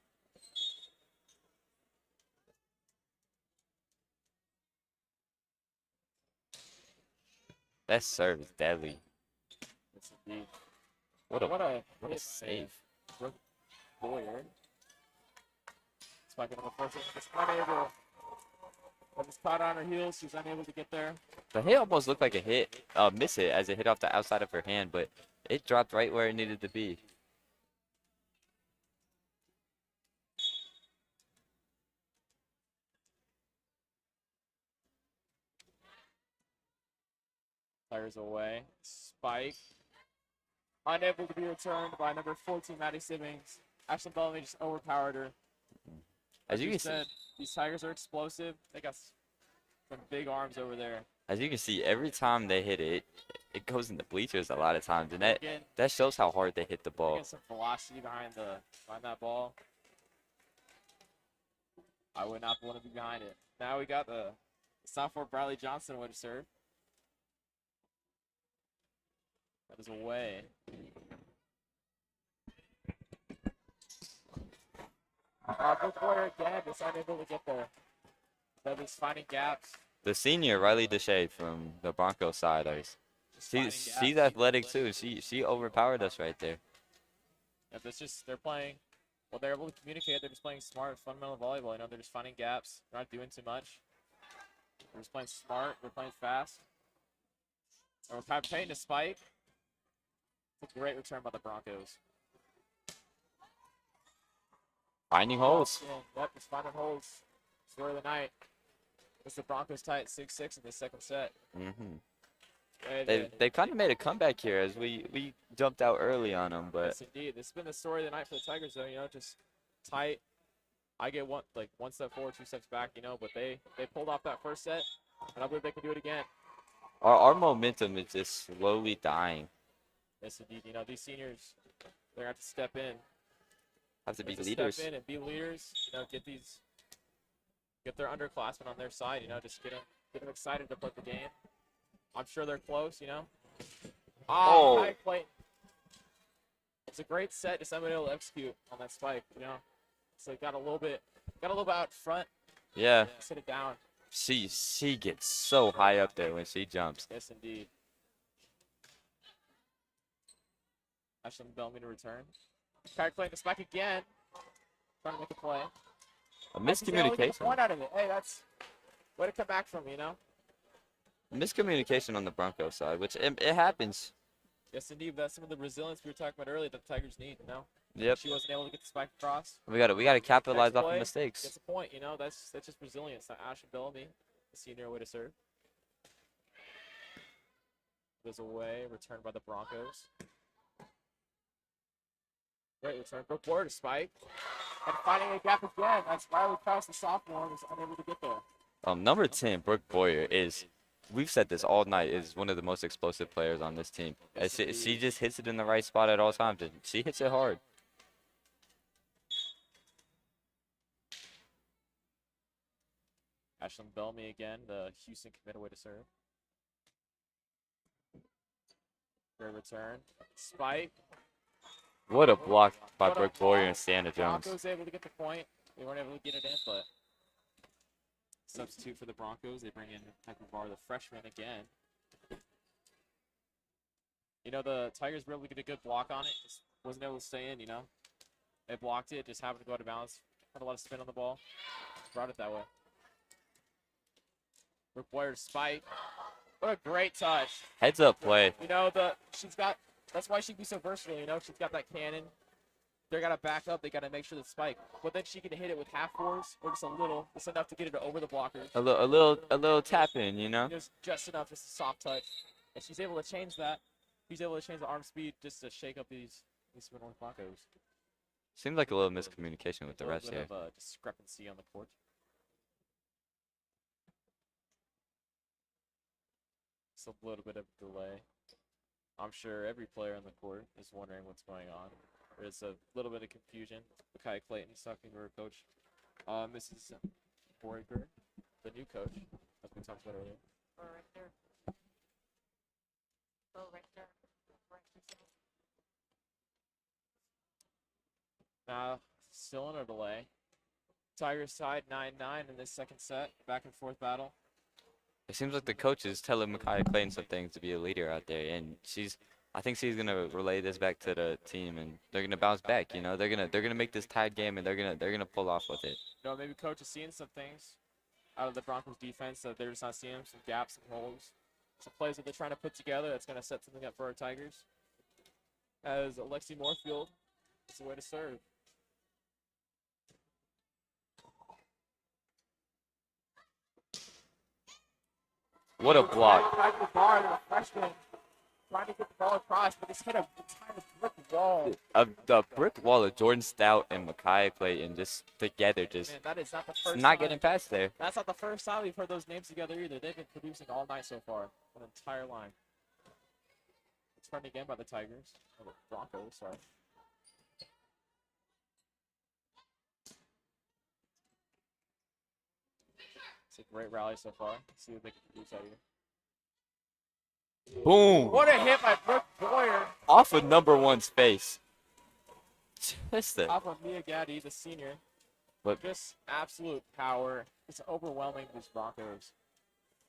That serve is deadly. Yes, indeed. What a hit save. by Brooke Boyer. Spiking number 14. Just unable. But it's caught on her heels. She's unable to get there. The hit almost looked like a miss hit as it hit off the outside of her hand, but it dropped right where it needed to be. Fires away. Spike. Unable to be returned by number 14, Maddie Simmons. Ashlyn Bellamy just overpowered her. As you can see, said, these Tigers are explosive. They got some big arms over there. as you can see, every time they hit it, it goes in the bleachers a lot of times, and Again, that shows how hard they hit the ball. get some velocity behind that ball. I would not want to be behind it. Now we got the sophomore Bradley Johnson with a serve. That is away. Brooke Boyer again is unable to get there. That is finding gaps. The senior Riley Deshay from the Broncos side, she's athletic too. She overpowered us right there. Yeah, that's just they're playing. Well, they're able to communicate. They're just playing smart, fundamental volleyball. You know, they're just finding gaps. They're not doing too much. They're just playing smart. They're playing fast. And we're paying to spike. It's a great return by the Broncos. Finding holes. Yep, just finding holes. Story of the night. It's the Broncos tie at 6-6 in the second set. They kind of made a comeback here as we jumped out early on them, but yes, indeed. This has been the story of the night for the Tigers, though. You know, just tight. I get one step forward, 2 steps back. You know, but they pulled off that first set, and I believe they can do it again. our momentum is just slowly dying. Yes, indeed. You know, these seniors, they're gonna have to step in. Have to be Step leaders. in and be leaders. You know, get their underclassmen on their side. You know, just get them excited to play the game. I'm sure they're close. You know. Oh. High plate. It's a great set. Just somebody able to execute on that spike. You know, so got a little bit out front. Yeah. Sit it down. She gets so high up there when she jumps. Yes, indeed. Ashlyn Bellamy to return. Kyrie playing the spike again. Trying to make a play. A Get a miscommunication. point out of it. Hey, that's way to come back from, you know. Miscommunication on the Broncos side, which it happens. Yes, indeed. That's some of the resilience we were talking about earlier that the Tigers need, you know. Yep. She wasn't able to get the spike across. We gotta capitalize Next off play, of mistakes. Gets a point, you know. That's just resilience. Not Ashlyn Bellamy, the senior, way to serve. Goes away, returned by the Broncos. Great return. Brooke Boyer to spike. And finding a gap again. That's Riley Krause, the sophomore, who's unable to get there. Number 10, Brooke Boyer we've said this all night, is one of the most explosive players on this team. Yes, She just hits it in the right spot at all times, and she hits it hard. Ashlyn Bellamy again, the Houston committed way to serve. Great return. Spike. What a block by What a Brooke Boyer block. and Sienna Jones. Broncos able to get the point. They weren't able to get it in, but substitute for the Broncos. They bring in Piper Barr, the freshman, again. You know, the Tigers were able to get a good block on it. Just wasn't able to stay in, you know. They blocked it, just happened to go out of bounds. Had a lot of spin on the ball. Brought it that way. Brooke Boyer to spike. What a great touch. Heads up play. You know, that's why she can be so versatile, you know. She's got that cannon. They got to back up. They got to make sure to spike. But then she can hit it with half force or just a little. Just enough to get it over the blocker. A little tap in, you know. Just enough, just a soft touch. And she's able to change that. She's able to change the arm speed just to shake up these North Broncos. Seems like a little miscommunication with the A little rest bit here. of a discrepancy on the court. Just a little bit of delay. I'm sure every player on the court is wondering what's going on. There's a little bit of confusion. Makai Clayton is talking to her coach, Mrs. Borger, the new coach, as we talked about earlier. Now, still in a delay. Tigers tied 9-9 in this second set. Back and forth battle. It seems like the coach is telling Micaiah Clayton some things to be a leader out there, and I think she's gonna relay this back to the team, and they're gonna bounce back. You know, they're gonna make this tied game, and they're gonna pull off with it. You know, maybe coach is seeing some things out of the Broncos defense that they're just not seeing, some gaps, some holes, some plays that they're trying to put together that's gonna set something up for our Tigers. As Alexi Moorfield is the way to serve. What a block. Piper Barr, the freshman trying to get the ball across, but he's hit a entire brick wall. The brick wall of Jordan Stout and Makai Clayton just together, just Man, that is not the first not time. getting past there. That's not the first time we've heard those names together either. They've been producing all night so far, an entire line. It's turned again by the Tigers, or the Broncos, sorry. It's a great rally so far. Let's see what they can produce out here. Boom! What a hit by Brooke Boyer Off of number one's face. Just a, off of Mia Gaddy, the senior. but Just absolute power. It's overwhelming these Broncos.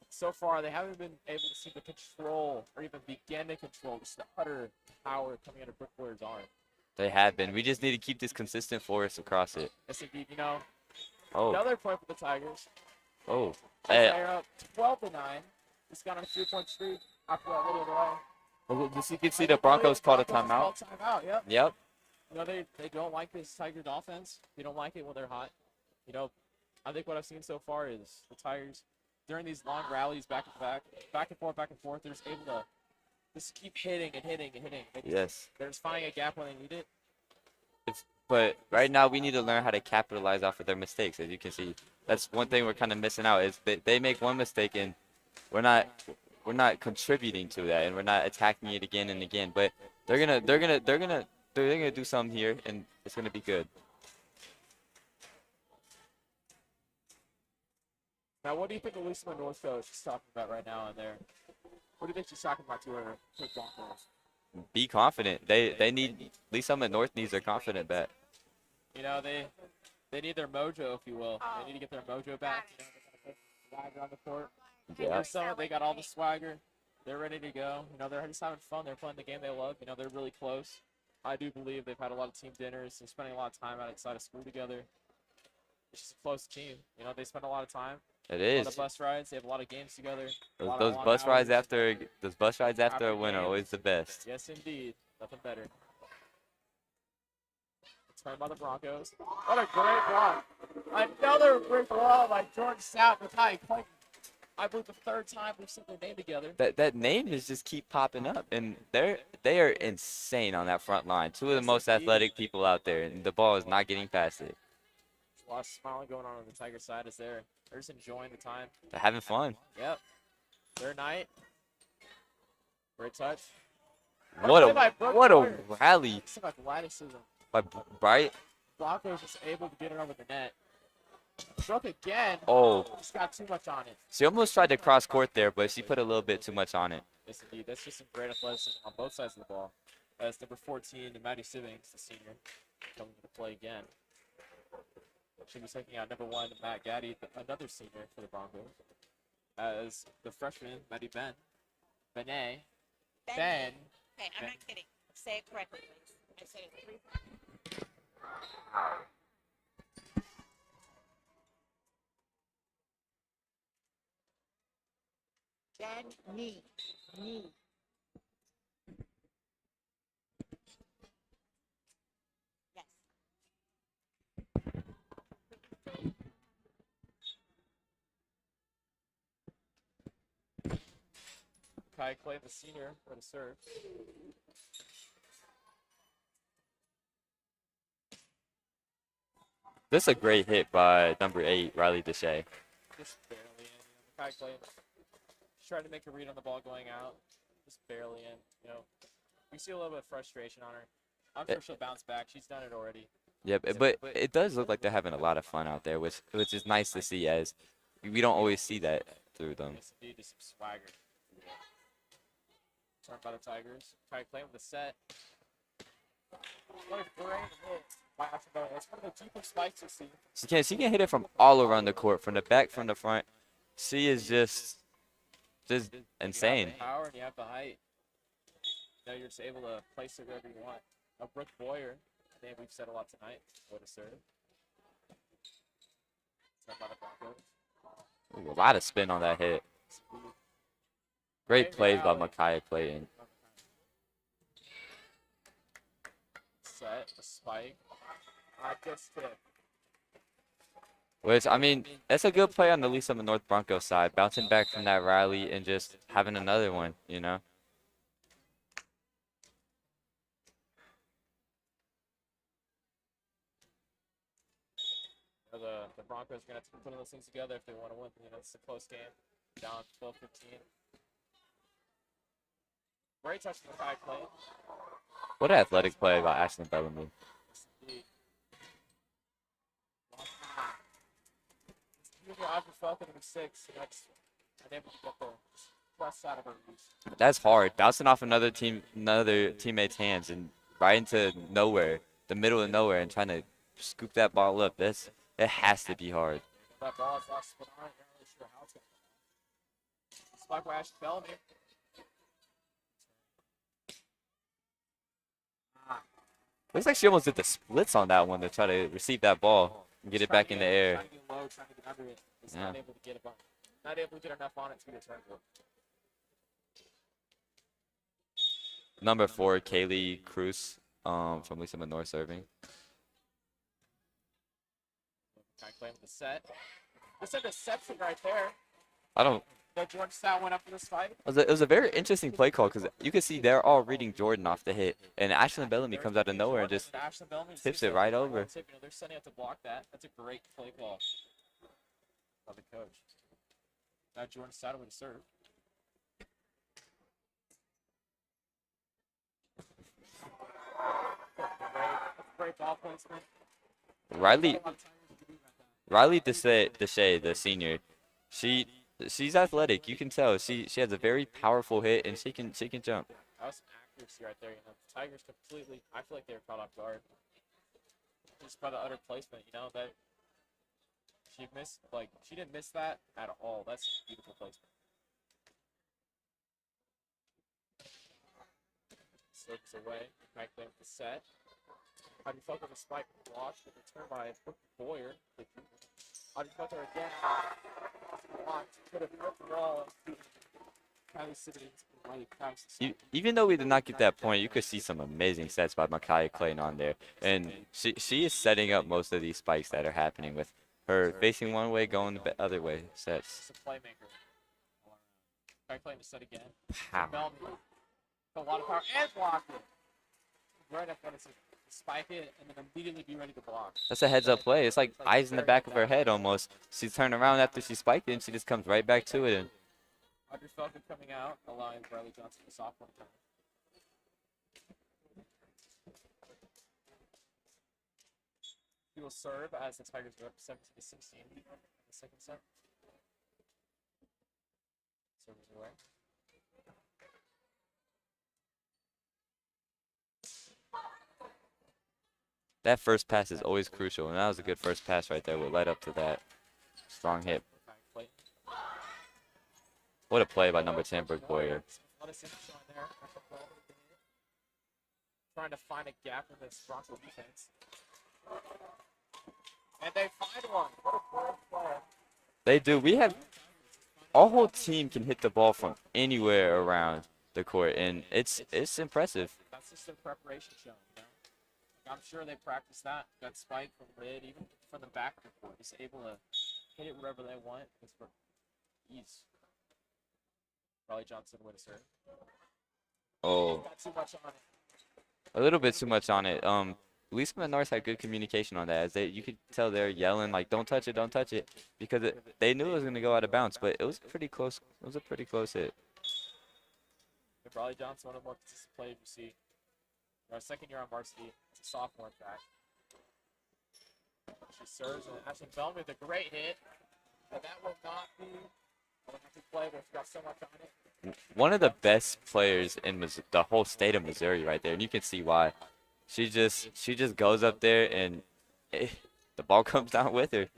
So far, they haven't been able to seem to control or even begin to control just the utter power coming out of Brooke Boyer's arm. they have been. We just need to keep this consistent force across it. Yes, indeed. You know, Oh, another point for the Tigers. oh. They're up 12-9. Just got on a 3-point streak after that little delay. Well, just you can see the Broncos called a timeout. Called timeout, yep. Yep. You know, they don't like this Tigers offense. They don't like it when they're hot. You know, I think what I've seen so far is the Tigers, during these long rallies back and forth, they're just able to just keep hitting and hitting and hitting. Yes. They're just finding a gap when they need it. But right now we need to learn how to capitalize off of their mistakes. As you can see, that's one thing we're kind of missing out is they make one mistake and we're not contributing to that and we're not attacking it again and again. But they're gonna do something here and it's gonna be good. Now, what do you think the Lee Summit North coach is talking about right now in there? What do you think she's talking about to her Broncos? Be confident. They need Lee Summit North needs their confident back. You know, they need their mojo, if you will. They need to get their mojo back. You know, they got the swagger on the court. Yeah. Lee Summit, they got all the swagger. They're ready to go. You know, they're just having fun. They're playing the game they love. You know, they're really close. I do believe they've had a lot of team dinners. They're spending a lot of time outside of school together. It's just a close team. You know, they spend a lot of time. It A lot is. of bus rides. They have a lot of games together. Those bus rides after a win are always the best. Yes, indeed. Nothing better. It's turned by the Broncos. What a great block. Another brick wall by Jordan Stout with Ty Clayton. I believe the third time we've seen their name together. That name is just keep popping up, and they are insane on that front line. Two of the most athletic people out there, and the ball is not getting past it. A lot of smiling going on the Tiger side as they're just enjoying the time. They're having fun. Yep. Their night. Great touch. What Play by a what a Boyer. rally Some athleticism. by Bright. Broncos just able to get it over the net. Struck again. Oh, Just got too much on it. she almost tried to cross court there, but she put a little bit too much on it. Yes, indeed. That's just some great athleticism on both sides of the ball. As number 14, Maddie Sivings, the senior, coming to play again. She'll be taking out number 1, Matt Gaddy, another senior for the Broncos. As the freshman, Maddie Ben. Ben. Okay, I'm not kidding. Say it correctly, please. I said it 3 times. Knee. Yes. Kai Clay, the senior, for the serve. This is a great hit by number 8, Riley Deshay. Just barely in. Kai Clay trying to make a read on the ball going out. Just barely in. You know, we see a little bit of frustration on her. I'm sure she'll bounce back. She's done it already. Yeah, but it does look like they're having a lot of fun out there, which is nice to see. As we don't always see that through them. Yes, indeed, just some swagger. Turned by the Tigers. Kai Clay with the set. What a great hit by Ashton. That's one of the deeper spikes you see. She can hit it from all around the court, from the back, from the front. She is just insane. You have the power and you have the height. You know, you're just able to place it wherever you want. Now, Brooke Boyer, a name we've said a lot tonight. What a serve. Turned by the Broncos. Ooh, a lot of spin on that hit. Great plays by Micaiah Clayton. Set, a spike. Just tip. Which, I mean, that's a good play on the Lee Summit North Broncos side, bouncing back from that rally and just having another one, you know? The Broncos are going to have to put those things together if they want to win. You know, it's a close game, down 12-15. Great touch from Kai Clay. What an athletic play by Ashlyn Bellamy. Audrey Falcon, number 6, and that's unable to get the press out of her reach. That's hard. Bouncing off another teammate's hands and right into nowhere, the middle of nowhere, and trying to scoop that ball up. It has to be hard. That ball is lost spin on. Not really sure how it's going to go. Spike by Ashlyn Bellamy. Looks like she almost did the splits on that one to try to receive that ball and get it back in the air. Trying to get low, trying to get under it. Just not able to get it on. Not able to get enough on it to get a turn. Number 4, Kaylee Cruz from Lee Summit North serving. Trying to play with the set. This is a deception right there. I don't. That George Stout went up for this fight. It was a very interesting play call because you can see they're all reading Jordan off the hit, and Ashlyn Bellamy comes out of nowhere and just tips it right over. Tip, you know, they're setting up to block that. That's a great play call by the coach. Now Jordan Stout with a serve. Great ball placement. Riley Deshay, the senior, she's athletic. You can tell she has a very powerful hit and she can jump. That was some accuracy right there. You know, the Tigers completely. I feel like they were caught off guard just by the utter placement. You know that she missed. Like she didn't miss that at all. That's a beautiful placement. Serves away. Back there with the set. How do you fuck with a spike block? The return by Boyer. How do you fuck her again? Put it up the wall. Even though we did not get that point, you could see some amazing sets by Micaiah Clayton on there. And she is setting up most of these spikes that are happening with her facing one way, going the other way sets. She's a playmaker. Micaiah Clayton to set again. Pow. A lot of power and block it. Right up when it's spike it and then immediately be ready to block. That's a heads up play. It's like eyes in the back of her head almost. She turned around after she spiked it and she just comes right back to it. And Audrey Falcon coming out, allowing Riley Johnson to sophomore time. He will serve as the Tigers are up 17-16 in the second set. Serves away. that first pass is always crucial, and that was a good first pass right there. What led up to that strong hit. What a play by number 10, Brooke Boyer. Trying to find a gap in this Broncos defense. And they find one. What a great play. They do. We have our whole team can hit the ball from anywhere around the court, and it's impressive. That's just their preparation show, you know? I'm sure they practice that spike from mid, even from the back of the court. Just able to hit it wherever they want. It's for ease. Riley Johnson with a serve. Oh. Got too much on it. A little bit too much on it. Leeson and North had good communication on that. You could tell they're yelling like, "Don't touch it," because they knew it was gonna go out of bounds. But it was pretty close. It was a pretty close hit. If Riley Johnson, one of the more consistent plays you see. Our second year on varsity, it's a sophomore back. She serves and Ashlyn Bellamy with a great hit. And that will not be a lucky play, but it's got so much on it. One of the best players in the whole state of Missouri right there, and you can see why. She just goes up there and the ball comes down with her.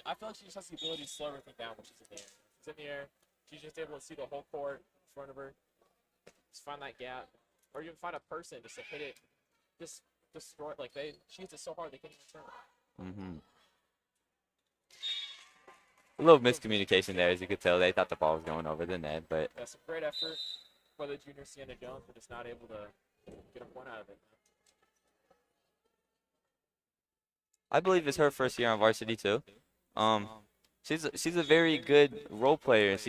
I feel like she just has the ability to slow everything down when she's in the air. She's in the air. She's just able to see the whole court in front of her. Just find that gap. Or even find a person just to hit it. Just destroy it. Like she hits it so hard they can't even turn it. Mm-hmm. A little miscommunication there, as you could tell. They thought the ball was going over the net, but that's a great effort for the junior Sienna Jones, but just not able to get a point out of it. I believe it's her first year on varsity too. Um, she's a very good role player, and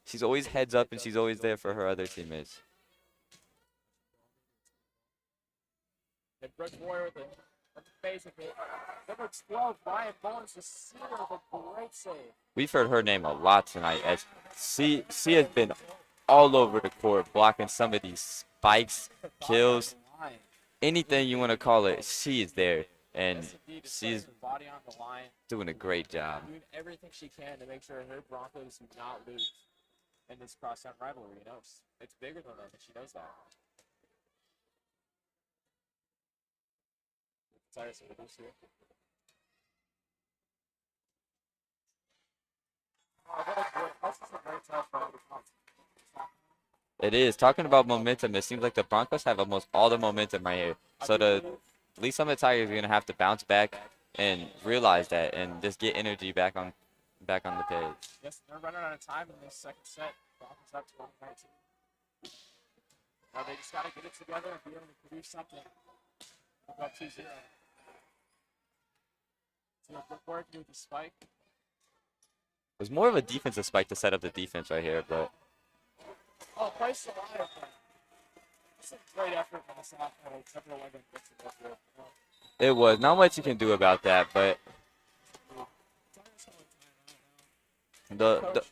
she's always heads up, and she's always there for her other teammates. And Brooke Boyer with a amazing hit. Number 12, Ryan Bones, the senior, with a great save. We've heard her name a lot tonight, as she has been all over the court, blocking some of these spikes, kills, anything you want to call it. She is there, and Yes, indeed, she's her body on the line, doing a great job. doing everything she can to make sure her Broncos do not lose in this crosstown rivalry. You know, it's bigger than them, and she knows that. Cyrus will produce here. Oh, what a great, that's just a great touch by the top. It is. Talking about momentum, it seems like the Broncos have almost all the momentum right here. So the Lee Summit Tigers are going to have to bounce back and realize that and just get energy back on the page. Yes, they're running out of time in this second set. Broncos up 2019. Now they just got to get it together and be able to produce something. We'll go up 2-0. So Brooke working with the spike. It was more of a defensive spike to set up the defense right here, but Oh, Price alive. It's a great effort from the sophomore. Except for the one that gets it over. it was not much you can do about that. But the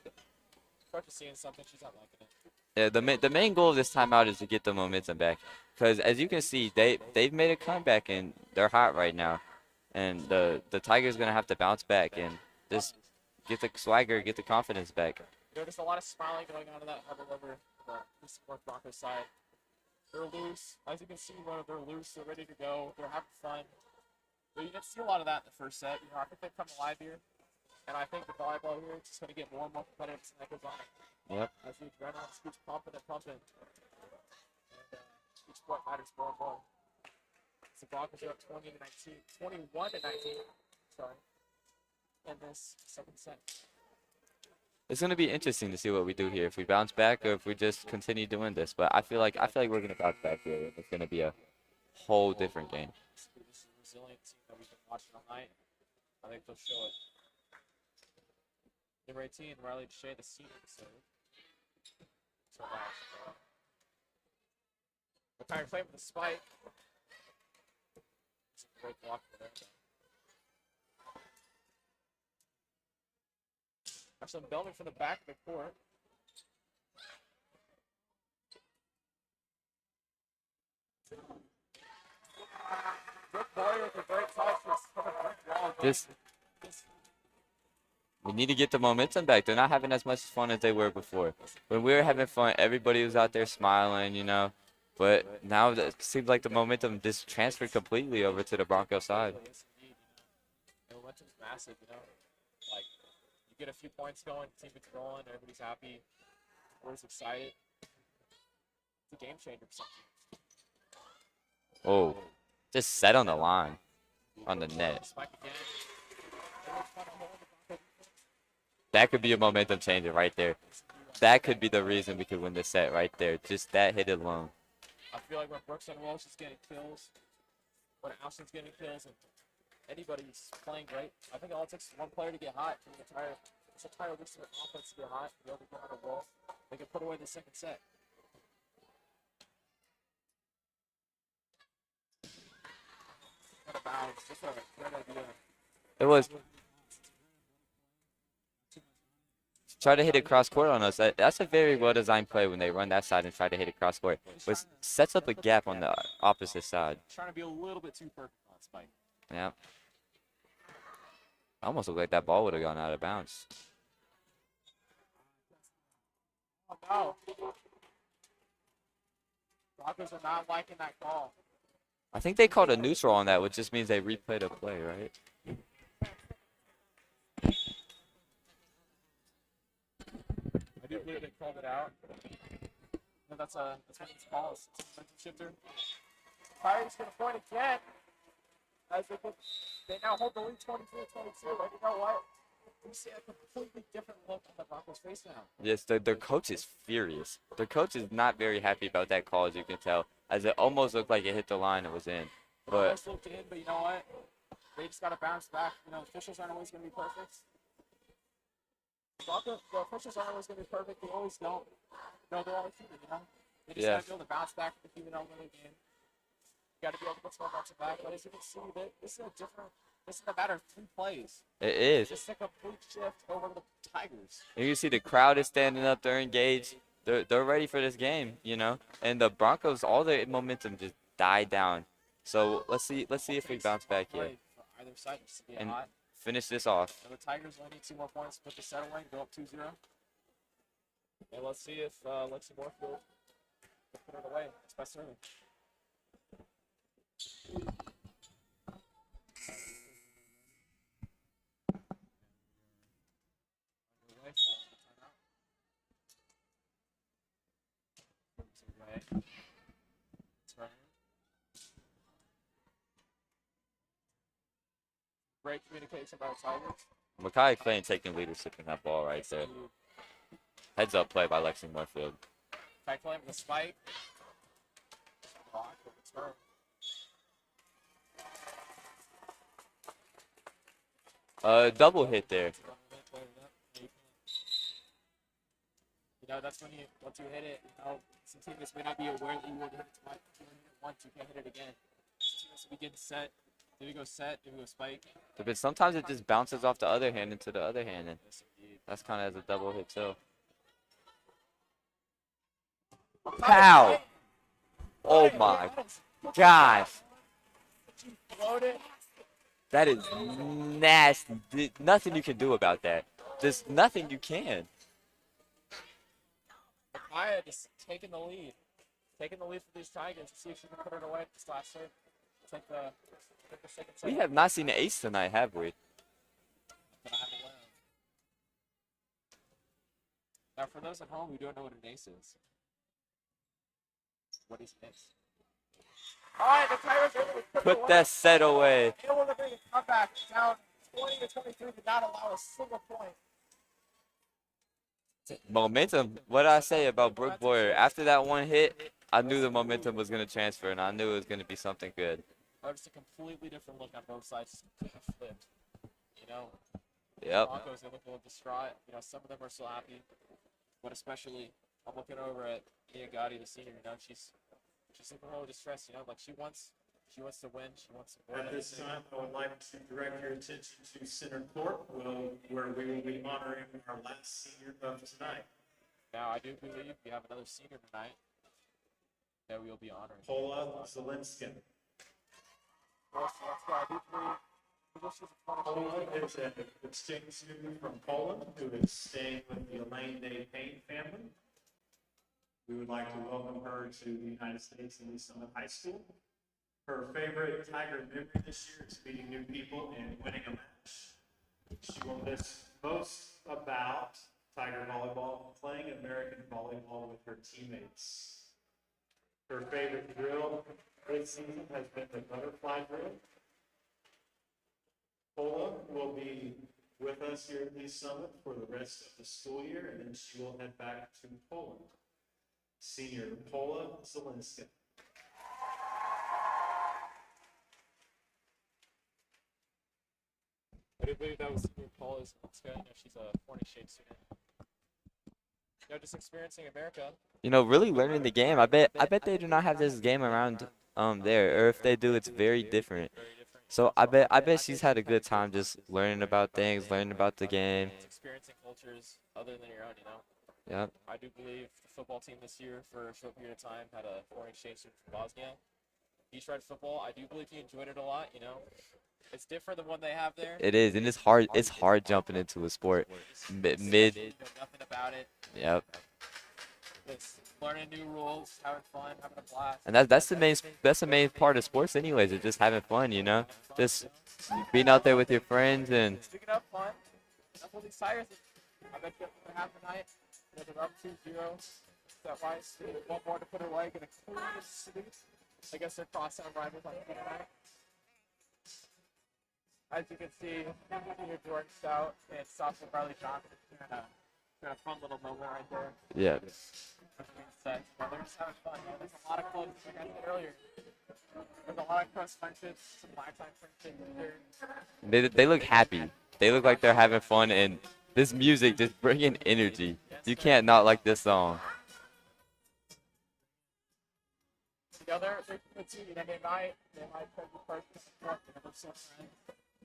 Coach is seeing something. She's not liking it. yeah, the main goal of this timeout is to get the momentum back, because as you can see, they've made a comeback and they're hot right now, and the Tigers gonna have to bounce back and just get the swagger, get the confidence back. There's a lot of smiling going on in that huddle over the North Broncos side. They're loose. As you can see, they're loose. They're ready to go. They're having fun. But you didn't see a lot of that in the first set. You know, I think they've come alive here. And I think the volleyball here is just going to get more and more competitive as the night goes on. Yep. As the adrenaline just keeps pumping and pumping. And each sport matters more and more. So Broncos are up 21 to 19. Sorry. In this second set. It's gonna be interesting to see what we do here. If we bounce back or if we just continue doing this. But I feel like we're gonna bounce back here. It's gonna be a whole different game. This is a resilient team that we've been watching all night. I think they'll show it. Number 18, Riley Shea, the senior. So the Tigers playing with the spike. It's a great block for them. Actually, Bellman from the back of the court. Brooke Boyer with a great touch. We need to get the momentum back. They're not having as much fun as they were before. When we were having fun, everybody was out there smiling, you know. But now it seems like the momentum just transferred completely over to the Broncos side. Yes, indeed, the momentum's massive, you know. Like, you get a few points going, the team gets rolling, everybody's happy, everybody's excited. It's a game changer for some teams. Oh, just set on the line, on the net. Spike again. That could be a momentum changer right there. That could be the reason we could win this set right there. Just that hit alone. I feel like when Brooks and Welsh is getting kills, when Alston's getting kills, and anybody's playing great, I think all it takes is one player to get hot. And this entire Lucerne offense to get hot, be able to get on a roll. They can put away the second set. Out of bounds. That's a great idea. It was. Try to hit it cross court on us. That's a very well designed play when they run that side and try to hit it cross court. But sets up a gap on the opposite side. Trying to be a little bit too perfect on Spike. Yeah. Almost looked like that ball would have gone out of bounds. Oh no. Broncos are not liking that call. I think they called a neutral on that, which just means they replayed a play, right? I do believe they called it out. And that's what it's called. It's a momentum shifter. Tigers going to point again. As they now hold the lead 23-22. And you know what? We see a completely different look on the Broncos' face now. Yes, their coach is furious. Their coach is not very happy about that call, as you can tell, as it almost looked like it hit the line and was in. But almost looked in, but you know what? They just got to bounce back. You know, officials aren't always going to be perfect. The officials aren't always going to be perfect. They always don't. No, they're always human, you know? They just got to be able to bounce back from the human element of the game. You got to be able to put some momentum back. But as you can see, this is a matter of 3 plays. It is. Just a complete shift over the Tigers. And you see the crowd is standing up. They're engaged. They're ready for this game, you know. And the Broncos, all their momentum just died down. So let's see if we bounce back here Either side just to be and hot. finish this off. So the Tigers only need 2 more points to put the set away and go up 2-0. And let's see if Lexi Moorfield can put it away. It's by serving. Great communication by the Tigers. Makai Clayton taking leadership in that ball right there. Heads up play by Lexi Moorfield. Kai Clay with a spike. Block with the turn. Double hit there. You know, that's once you hit it, you know, some teammates may not be aware that you would hit it twice. You hit it once, you can't hit it again. Teammates will begin set. Then we go set, then we go spike. But sometimes it just bounces off the other hand into the other hand, and that's kind of as a double hit too. Pow! Oh my gosh. That is nasty. Nothing you can do about that. There's nothing you can. Maya just taking the lead. Taking the lead for these Tigers to see if she can put it away at this last serve. Take the second set. We have not seen an ace tonight, have we? Now, for those at home who don't know what an ace is, what is an ace? All right, the Tigers are able to Put that set away. able to bring a comeback down 20-23, did not allow a single point. Momentum. What did I say about Brooke Boyer? After that one hit, I knew the momentum was going to transfer, and I knew it was going to be something good. Just a completely different look on both sides, flipped. You know, Yep. Broncos, they look a little distraught. You know, some of them are still happy, but especially, I'm looking over at Mia Gotti, the senior. You know, she's looking a little distressed. You know, like she wants to win. She wants to win. At this time, I would like to direct your attention to center court, where we will be honoring our last senior of tonight. Now, I do believe we have another senior tonight that we will be honoring. Paula Zelinskin. Paula is an exchange student from Poland who is staying with the Elaine Day Payne family. We would like to welcome her to the United States and Lee Summit High School. Her favorite Tiger memory this year is meeting new people and winning a match. She will miss most about Tiger volleyball, playing American volleyball with her teammates. Her favorite drill this season has been the butterfly drill. Paula will be with us here at Lee Summit for the rest of the school year, and then she will head back to Poland. Senior Paula Zelinskin. I do believe that was senior Paula Zelinskin. You know, she's a foreign exchange student. You know, just experiencing America. You know, really learning the game. I bet they do not have this game around there, or if they do, it's very different. So I bet she's had a good time just learning about things, learning about the game. Experiencing cultures other than your own, you know. Yep. I do believe the football team this year, for a short period of time, had a foreign exchange student from Bosnia. He tried football. I do believe he enjoyed it a lot, you know. It's different than what they have there. It is, and it's hard. It's hard jumping into a sport mid. You know nothing about it. Yep. It's learning new rules, having fun, having a blast. And that's the main part of sports, anyways. It's just having fun, you know. Just being out there with your friends and. Speaking of fun, that's what these Tigers. I bet you for half the night, they're up 2-0. That wise, one more to put it away, gonna clean the sweep. I guess they're crosstown rivals on tonight. As you can see, senior Jordan Stout and sophomore Riley Johnson doing a fun little moment right there. Yeah. They're just having fun. You know, there's a lot of clubs, like I said earlier. There's a lot of cross friendships, some lifetime friendships here. They look happy. They look like they're having fun, and this music just bringing energy. You can't not like this song. The other big too, you know, they might put the person support, you know, they're so friends.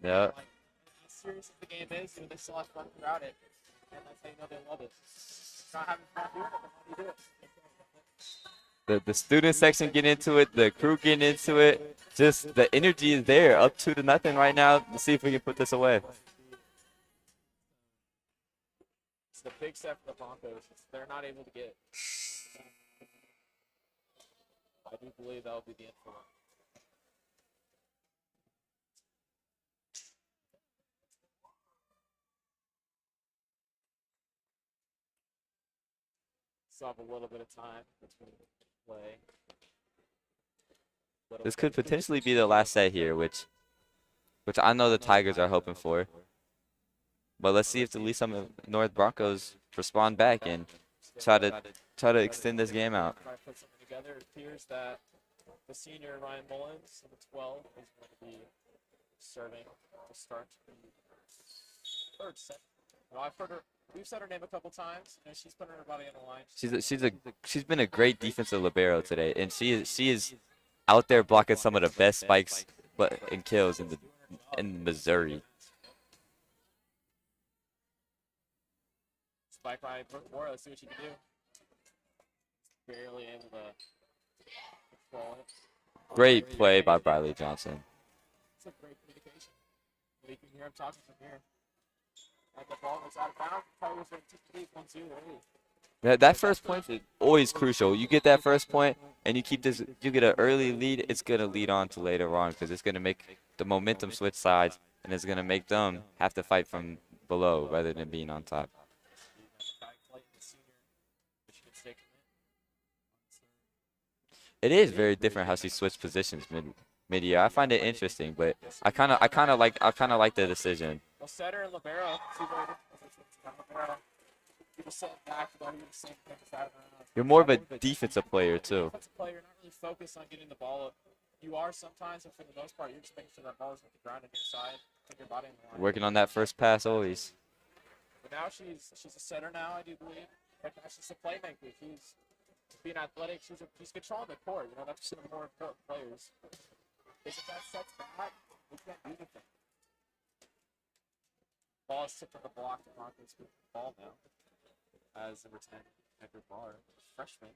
Yeah. Like, as serious as the game is, you know, they still have fun throughout it. And that's how you know they love it. Not having fun doing it, but how do you do it? The student section getting into it, the crew getting into it. Just the energy is there, up 2-0 right now. Let's see if we can put this away. It's the big step for the Broncos. They're not able to get. I do believe that will be the end for them. Still have a little bit of time between play. This could potentially be the last set here, which I know the Tigers are hoping for. But let's see if the Lee Summit North Broncos respond back and try to extend this game out. Try to put something together. It appears that the senior Ryan Mullins, number 12, is going to be serving to start the third set. You know, we've said her name a couple times. You know, she's putting her body on the line. She's been a great defensive libero today, and she is out there blocking some of the best spikes and kills in Missouri. Spike by Brooke Moore. Let's see what she can do. Barely able to control it. Great play by Briley Johnson. It's a great communication. You can hear him talking from here. And the ball was out of bounds. Tigers are taking 1-2 early. That first point is always crucial. You get that first point, and you get an early lead. It's gonna lead on to later on because it's gonna make the momentum switch sides, and it's gonna make them have to fight from below rather than being on top. It is very different how she switched positions mid-year. I find it interesting, but I kind of like the decision. Well, setter and libero. People sitting back, though, you're the same thing as that. You're more of a defensive player too. Defensive player, you're not really focused on getting the ball up. You are sometimes, but for the most part, you're just making sure that ball is on the ground on your side, put your body in the line. Working on that first pass always. But now she's a setter now, I do believe. But now she's a playmaker. She's being athletic. She's controlling the court. You know, that's one of the more important players. If that sets back, we can't do anything. Ball is tipped on the block. The Broncos with the ball now. As number 10, Edgar Barr, freshman.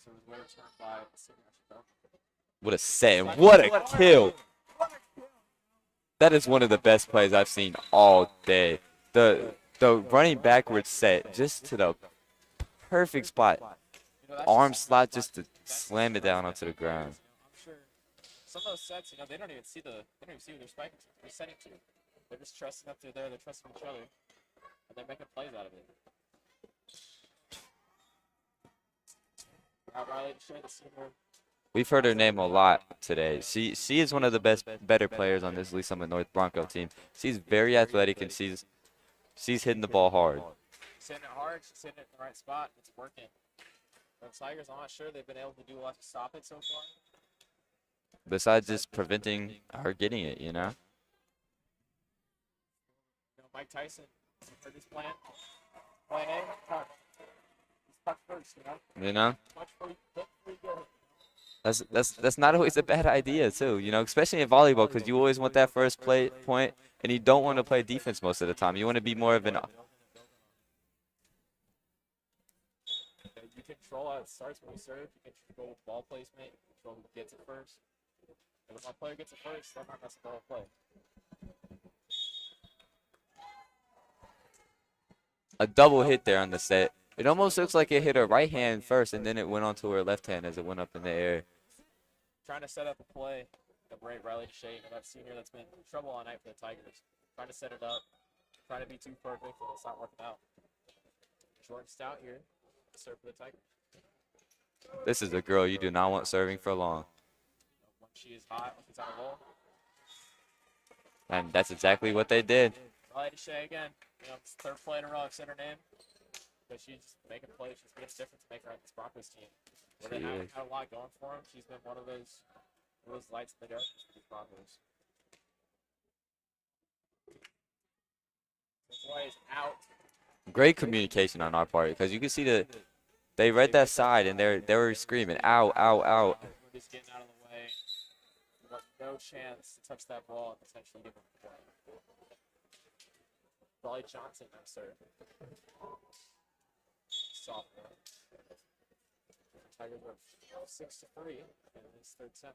So his way returned by What a set and what a kill! That is one of the best plays I've seen all day. The running backwards set just to the perfect spot. Arm slot just to slam it down onto the ground. I'm sure some of those sets, you know, they don't even see who they're spiking to. They're setting to. They're just trusting up through there. They're trusting each other, and they're making plays out of it. Riley to share the senior. We've heard her name a lot today. She is one of the better players on this Lee Summit North Bronco team. She's very athletic and she's hitting the ball hard. She's hitting it hard. She's hitting it in the right spot. It's working. The Tigers, I'm not sure they've been able to do a lot to stop it so far. Besides just preventing her getting it, you know? You know, Mike Tyson heard his plan. Plan A, touch. He's touch first, you know? You know? Touch before you go. That's not always a bad idea too, you know, especially in volleyball because you always want that first point and you don't want to play defense most of the time. You want to be more of an You control how it starts when you serve. You control ball placement. You control who gets it first. And if my player gets it first, they're not messing the whole play. a double hit there on the set. It almost looks like it hit her right hand first and then it went onto her left hand as it went up in the air. Trying to set up a play. The great Riley Shea, that senior that's been in trouble all night for the Tigers. Trying to set it up. Trying to be too perfect, and it's not working out. Jordan Stout here. Serve for the Tigers. This is a girl you do not want serving for long. When she is hot, when she's on a roll. And that's exactly what they did. Riley Shea again. You know, it's third play in a row I've said her name. But she's making plays. She's being a difference maker on this Broncos team. Where they haven't had a lot going for them. She's been one of those lights in the darkness for the Broncos. The play is out. Great communication on our part, because you can see that they read that side and they were screaming, "Ow, ow, ow!" We're just getting out of the way. No chance to touch that ball and potentially give them a play. Volley Johnson, no sir. Sophomore. Tigers are 6-3 in this third set.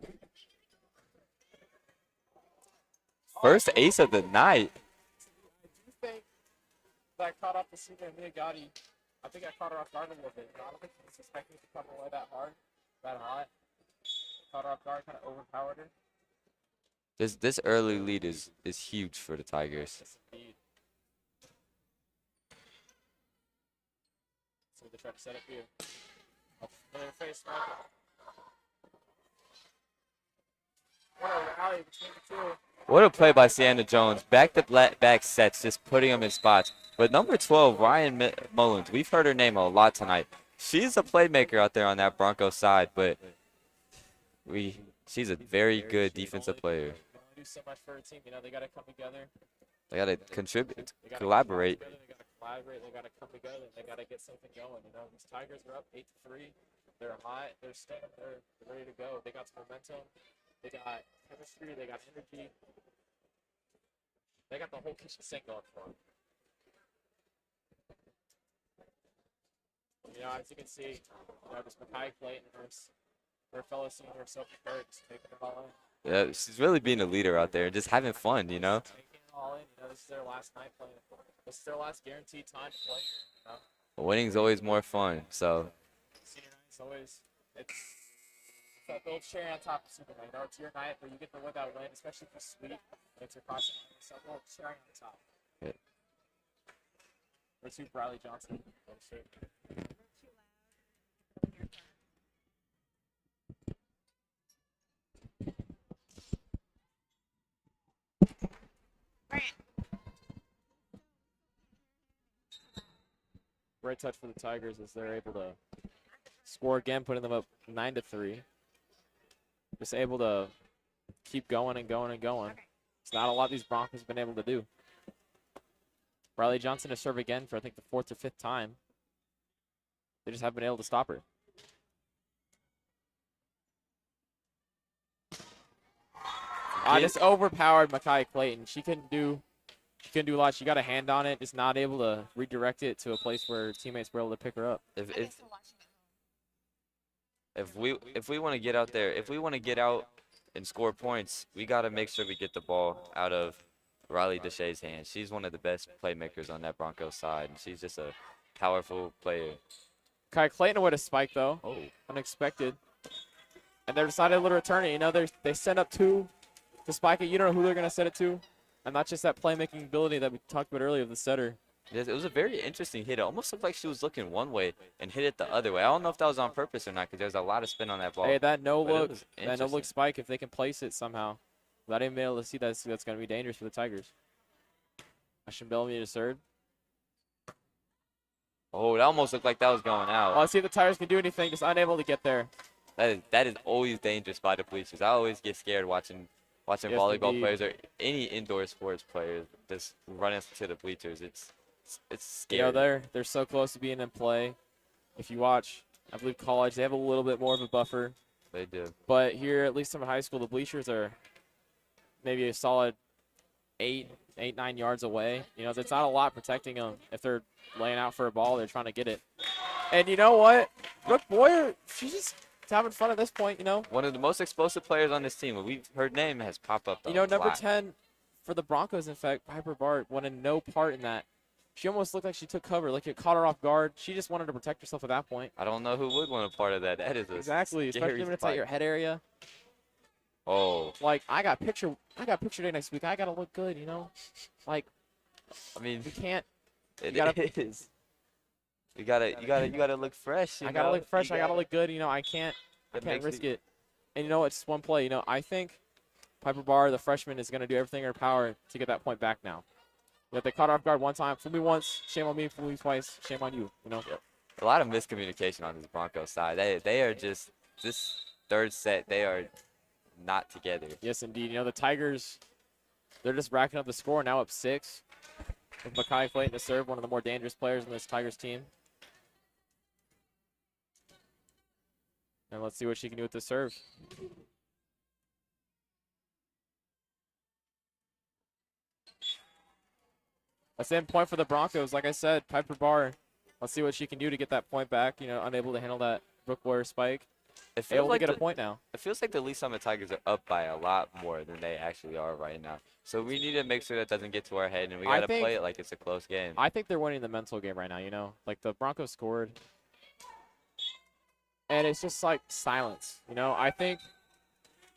First ace of the night. I do think that caught off the senior Mia Gotti. I think I caught her off guard a little bit. I don't think she was expecting to come away that hard, that hot. Caught her off guard, kind of overpowered her. This early lead is huge for the Tigers. Yes, indeed. So they try to set up here. Another face, Michael. What a rally between the two. What a play by Sienna Jones. Back-to-back sets, just putting them in spots. But number 12, Ryan Mullins, we've heard her name a lot tonight. She's a playmaker out there on that Broncos side, but she's a very good defensive player. They only do so much for a team. You know, they got to come together. They got to contribute, They gotta collaborate. They got to collaborate. They got to come together. They got to get something going. You know, these Tigers are up 8-3. They're hot. They're staying. They're ready to go. They got some momentum. They got chemistry. They got energy. They got the whole kitchen sink going for them. You know, as you can see, you know, just Makai Clayton and her fellow senior Sophie Burke just taking it all in. Yeah, she's really being a leader out there and just having fun, you know? Taking it all in. You know, this is their last night playing. This is their last guaranteed time to play here. You know? Winning's always more fun, so. Senior night's always it's that little cherry on top of Super Night. You know, it's your night where you get to win that win, especially if it's sweet. It's your crossing. It's a little cherry on top. Yeah. Or to Briley Johnson. Oh, shit. Great touch for the Tigers as they're able to score again, putting them up 9-3. Just able to keep going and going and going. It's not a lot these Broncos have been able to do. Riley Johnson to serve again for I think the 4th or 5th time. They just haven't been able to stop her. I just overpowered Makai Clayton. She couldn't do a lot. She got a hand on it, just not able to redirect it to a place where teammates were able to pick her up. If we want to get out there, if we want to get out and score points, we got to make sure we get the ball out of Riley Deshae's hands. She's one of the best playmakers on that Broncos side, and she's just a powerful player. Kai Clayton with a spike, though. Oh. Unexpected. And they're decided to return it. You know, they send up two to spike it. You don't know who they're going to set it to. And not just that playmaking ability that we talked about earlier of the setter. Yes, it was a very interesting hit. It almost looked like she was looking one way and hit it the other way. I don't know if that was on purpose or not because there's a lot of spin on that ball. Hey, that no But it look, was that no look interesting. spike, if they can place it somehow. Without even being able to see that, that's going to be dangerous for the Tigers. Ashton Bellamy to serve. Oh, that almost looked like that was going Well, out. let's see if the Tigers can do anything. Just unable to get there. That is always dangerous by the bleachers. I always get scared watching Yes, volleyball indeed. players or any indoor sports players just running to the bleachers. It's scary. You know, they're so close to being in play. If you watch, I believe college, they have a little bit more of a buffer. They do. But here, at least in high school, the bleachers are maybe a solid 9 yards away. You know, there's not a lot protecting them. If they're laying out for a ball, they're trying to get it. And you know what? Brooke Boyer, she's just having fun at this point, you know. One of the most explosive players on this team. Her name has popped up. You know, a number lot. 10 for the Broncos, in fact, Piper Bart wanted no part in that. She almost looked like she took cover, like it caught her off guard. She just wanted to protect herself at that point. I don't know who would want a part of that. That is a Exactly, scary especially when it's spike. at your head area. Oh, Like I got picture day next week. I gotta look good, you know. Like I mean, we can't. it gotta- is. You gotta look fresh. I gotta look fresh. I gotta look good. You know, I can't That makes risk it. And you know, it's just one play. You know, I think Piper Barr, the freshman, is gonna do everything in her power to get that point back now. Yeah, they caught her off guard one time. Fool me once, shame on me. Fool me twice, shame on you. You know. Yep. A lot of miscommunication on this Broncos side. They are just this third set. They are not together. Yes, indeed. You know, the Tigers, they're just racking up the score, now up 6. With Makai Clayton to serve, one of the more dangerous players in this Tigers team. And let's see what she can do with the serve. A same point for the Broncos. Like I said, Piper Barr. Let's see what she can do to get that point back. You know, unable to handle that Brooke Warrior spike. It feels Able like to get a point now. It feels like the Lee Summit Tigers are up by a lot more than they actually are right now. So we need to make sure that doesn't get to our head, and we got to play it like it's a close game. I think they're winning the mental game right now, you know? Like, the Broncos scored. And it's just like silence, you know? I think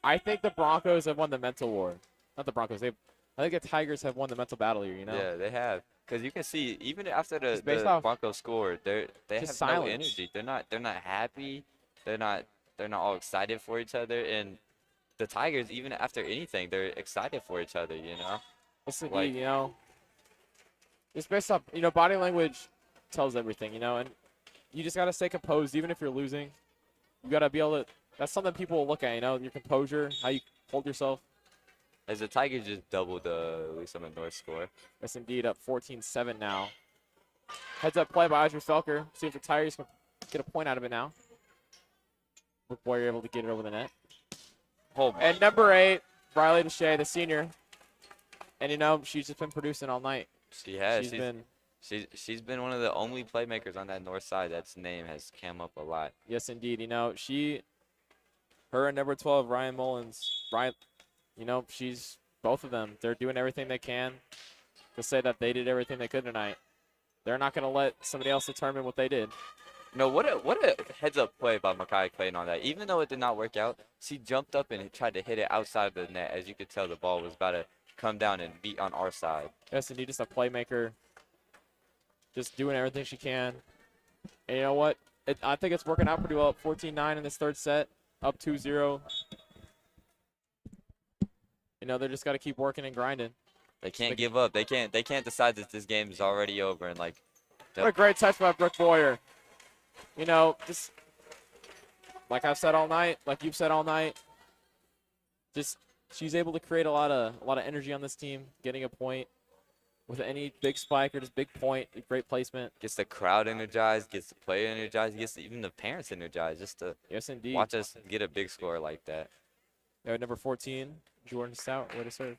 the Broncos have won the mental war. Not the Broncos. I think the Tigers have won the mental battle here, you know? Yeah, they have. Because you can see, even after the Broncos scored, they have silence. no energy. They're not happy. They're not all excited for each other. And the Tigers, even after anything, they're excited for each other, you know? Listen, Like- you know, it's based off, you know, body language tells everything, you know, and you just got to stay composed even if you're losing. You got to be able to, that's something people will look at, you know, your composure, how you hold yourself. As the Tigers just doubled the Lee Summit North score. Yes, indeed, up 14-7 now. Heads up play by Audrey Felker. See if the Tigers can get a point out of it now. Brooke Boyer able to get it over the net. Oh, And number 8, Riley Deshay, the senior. And, you know, she's just been producing all night. she has. She's She's been one of the only playmakers on that north side that's name has come up a lot. Yes, indeed. You know, her and number 12, Ryan Mullins, you know, she's both of them. They're doing everything they can to say that they did everything they could tonight. They're not going to let somebody else determine what they did. No, what a heads-up play by Makai Clayton on that. Even though it did not work out, she jumped up and tried to hit it outside of the net. As you could tell, the ball was about to come down and beat on our side. Yes, indeed, just a playmaker. Just doing everything she can. And you know what? I think it's working out pretty well. Up 14-9 in this third set. Up 2-0. You know, they just got to keep working and grinding. They can't give up. They can't decide that this game is already over and like. What a great touch by Brooke Boyer. You know, just like I've said all night, like you've said all night, just she's able to create a lot of energy on this team, getting a point with any big spike or just big point, great placement. Gets the crowd energized, gets the player energized, gets even the parents energized just to Yes, indeed. watch us get a big score like that. Number 14, Jordan Stout, way to serve.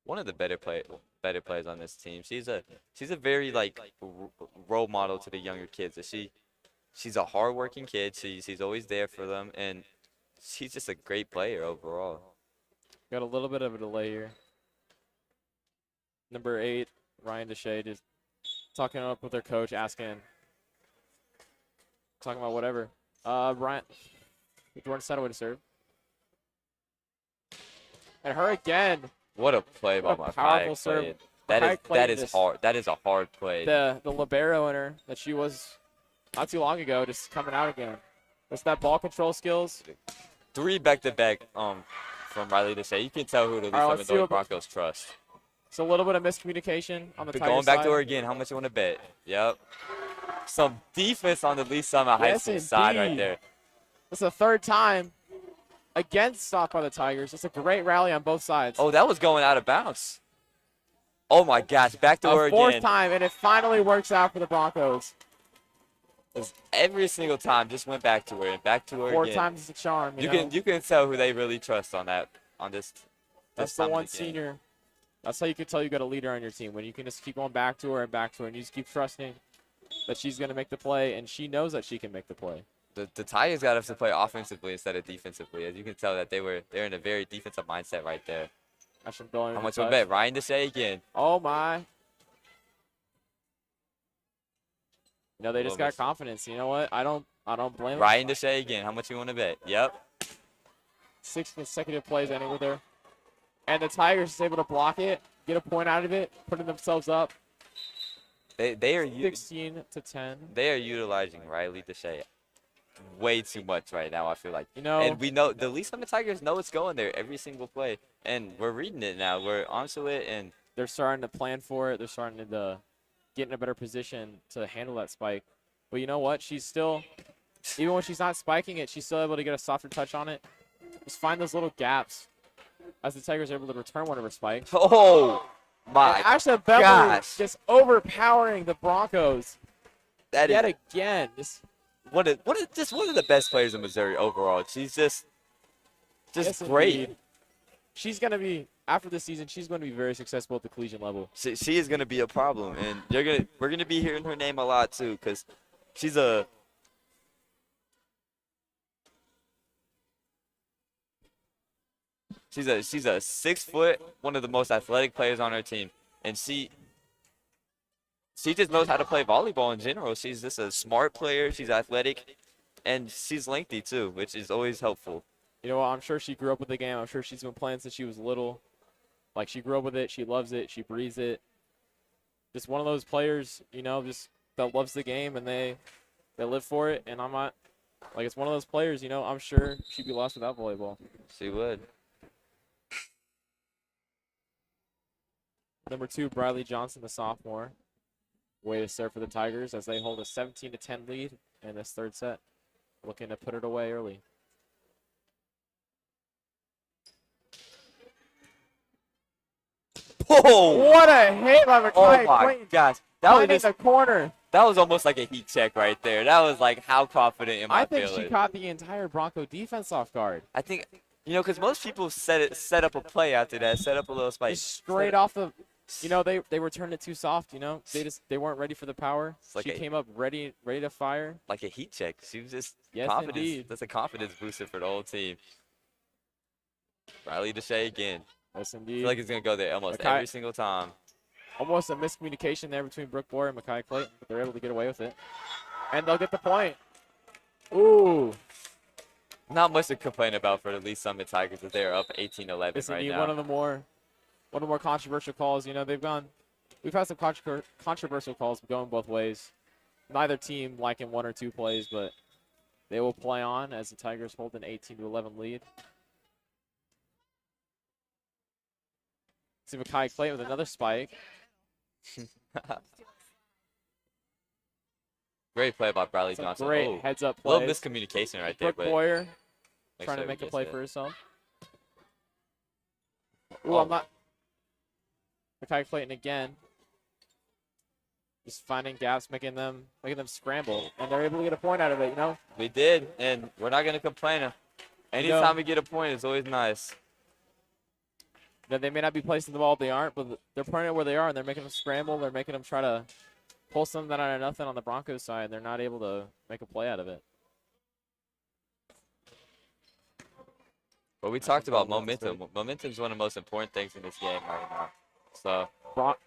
One of the better players on this team. She's a very like role model to the younger kids. She's a hardworking kid. She's always there for them, and she's just a great player overall. Got a little bit of a delay here. Number 8, Ryan Deshay, just talking up with their coach, talking about whatever. Jordan Stout, way to serve. And her again. What a play by What a powerful serve. That is hard. That is a hard play. The libero in her that she was not too long ago, just coming out again. It's that ball control skills. 3 back-to-back from Riley Deshay. You can tell who the Lee All right, Summit North Broncos trust. It's a little bit of miscommunication on the But Tigers going back side. to her again, how much you want to bet? Yep. Some defense on the Lee Summit High Yes, School side right indeed. there. It's the third time again stopped by the Tigers. It's a great rally on both sides. Oh, that was going out of bounds. Oh my gosh, back to her A fourth again. time, and it finally works out for the Broncos. Every single time, just went back to her and back to her 4 again. times is a charm. You know? can tell who they really trust on this. That's the one senior. That's how you can tell you got a leader on your team, when you can just keep going back to her, and you just keep trusting that she's going to make the play, and she knows that she can make the play. The Tigers got us to play offensively instead of defensively. As you can tell that they're in a very defensive mindset right there. Ashton Billings. How much we bet? Ryan Deshay again. Oh my. You know, they just Little got confidence. You know what? I don't blame them. Ryan Deshay again. How much you want to bet? Yep. 6 consecutive plays ending with her. And the Tigers is able to block it, get a point out of it, putting themselves up They are 16-10. They are utilizing Riley Deshay way too much right now, I feel like. You know, And we know the Lee Summit Tigers know it's going there every single play. and we're reading it now. We're onto it, and They're starting to plan for it. They're starting to get in a better position to handle that spike. But you know what? She's still, even when she's not spiking it, she's still able to get a softer touch on it. Just find those little gaps as the Tigers are able to return one of her spikes. oh my And Ashley Beverly gosh. just overpowering the Broncos that yet is again. Just just one of the best players in Missouri overall. She's just yes, great. indeed. She's going to be, after this season, she's going to be very successful at the collegiate level. She is gonna be a problem, and we're gonna be hearing her name a lot too, because she's a she's a 6 foot, one of the most athletic players on her team, and she just knows how to play volleyball in general. She's just a smart player. She's athletic, and she's lengthy too, which is always helpful. You know what? I'm sure she grew up with the game. I'm sure she's been playing since she was little. Like, she grew up with it. She loves it. She breathes it. Just one of those players, you know, just that loves the game, and they live for it. And I'm not, like, it's one of those players, you know, I'm sure she'd be lost without volleyball. She would. Number 2, Bradley Johnson, the sophomore. Way to serve for the Tigers as they hold a 17-10 lead in this third set. Looking to put it away early. Whoa! What a hit by Oh McKay my Clayton. gosh, Finding the corner. that was almost like a heat check right there. That was like how confident am I I think feeling? she caught the entire Bronco defense off guard. I think, you know, because most people set up a play after that, set up a little spike. Just straight off the, you know, they returned it too soft. You know, they weren't ready for the power. like She a- came up ready to fire. like a heat check. She was just Yes, confidence. indeed. That's a confidence booster for the whole team. Riley Deshay again. Yes, I indeed. feel like he's gonna go there almost Okay. every single time. Almost a miscommunication there between Brooke Boyer and McKay Clayton, but they're able to get away with it, and they'll get the point. Ooh, Not much to complain about for the Lee Summit Tigers as they're up 18-11 yes, right indeed. now. One of the more controversial calls. You know, we've had some controversial calls going both ways. Neither team liking 1 or 2 plays, but they will play on as the Tigers hold an 18-11 lead. See McKay Clayton with another spike. Great play by Bradley Some Johnson. great Oh, heads-up a little plays. miscommunication right there, Brooke but Boyer make trying sure to make we a get play to for it. herself. Ooh, Oh. I'm not. McKay Clayton again. Just finding gaps, making them scramble, and they're able to get a point out of it. You know, We did, and we're not gonna complain. Anytime we get a point, it's always nice. they may not be placing the ball if they aren't, but they're putting it where they are, and they're making them scramble. They're making them try to pull something out of nothing on the Broncos side. And they're not able to make a play out of it. But we talked about momentum. Momentum is one of the most important things in this game right now. So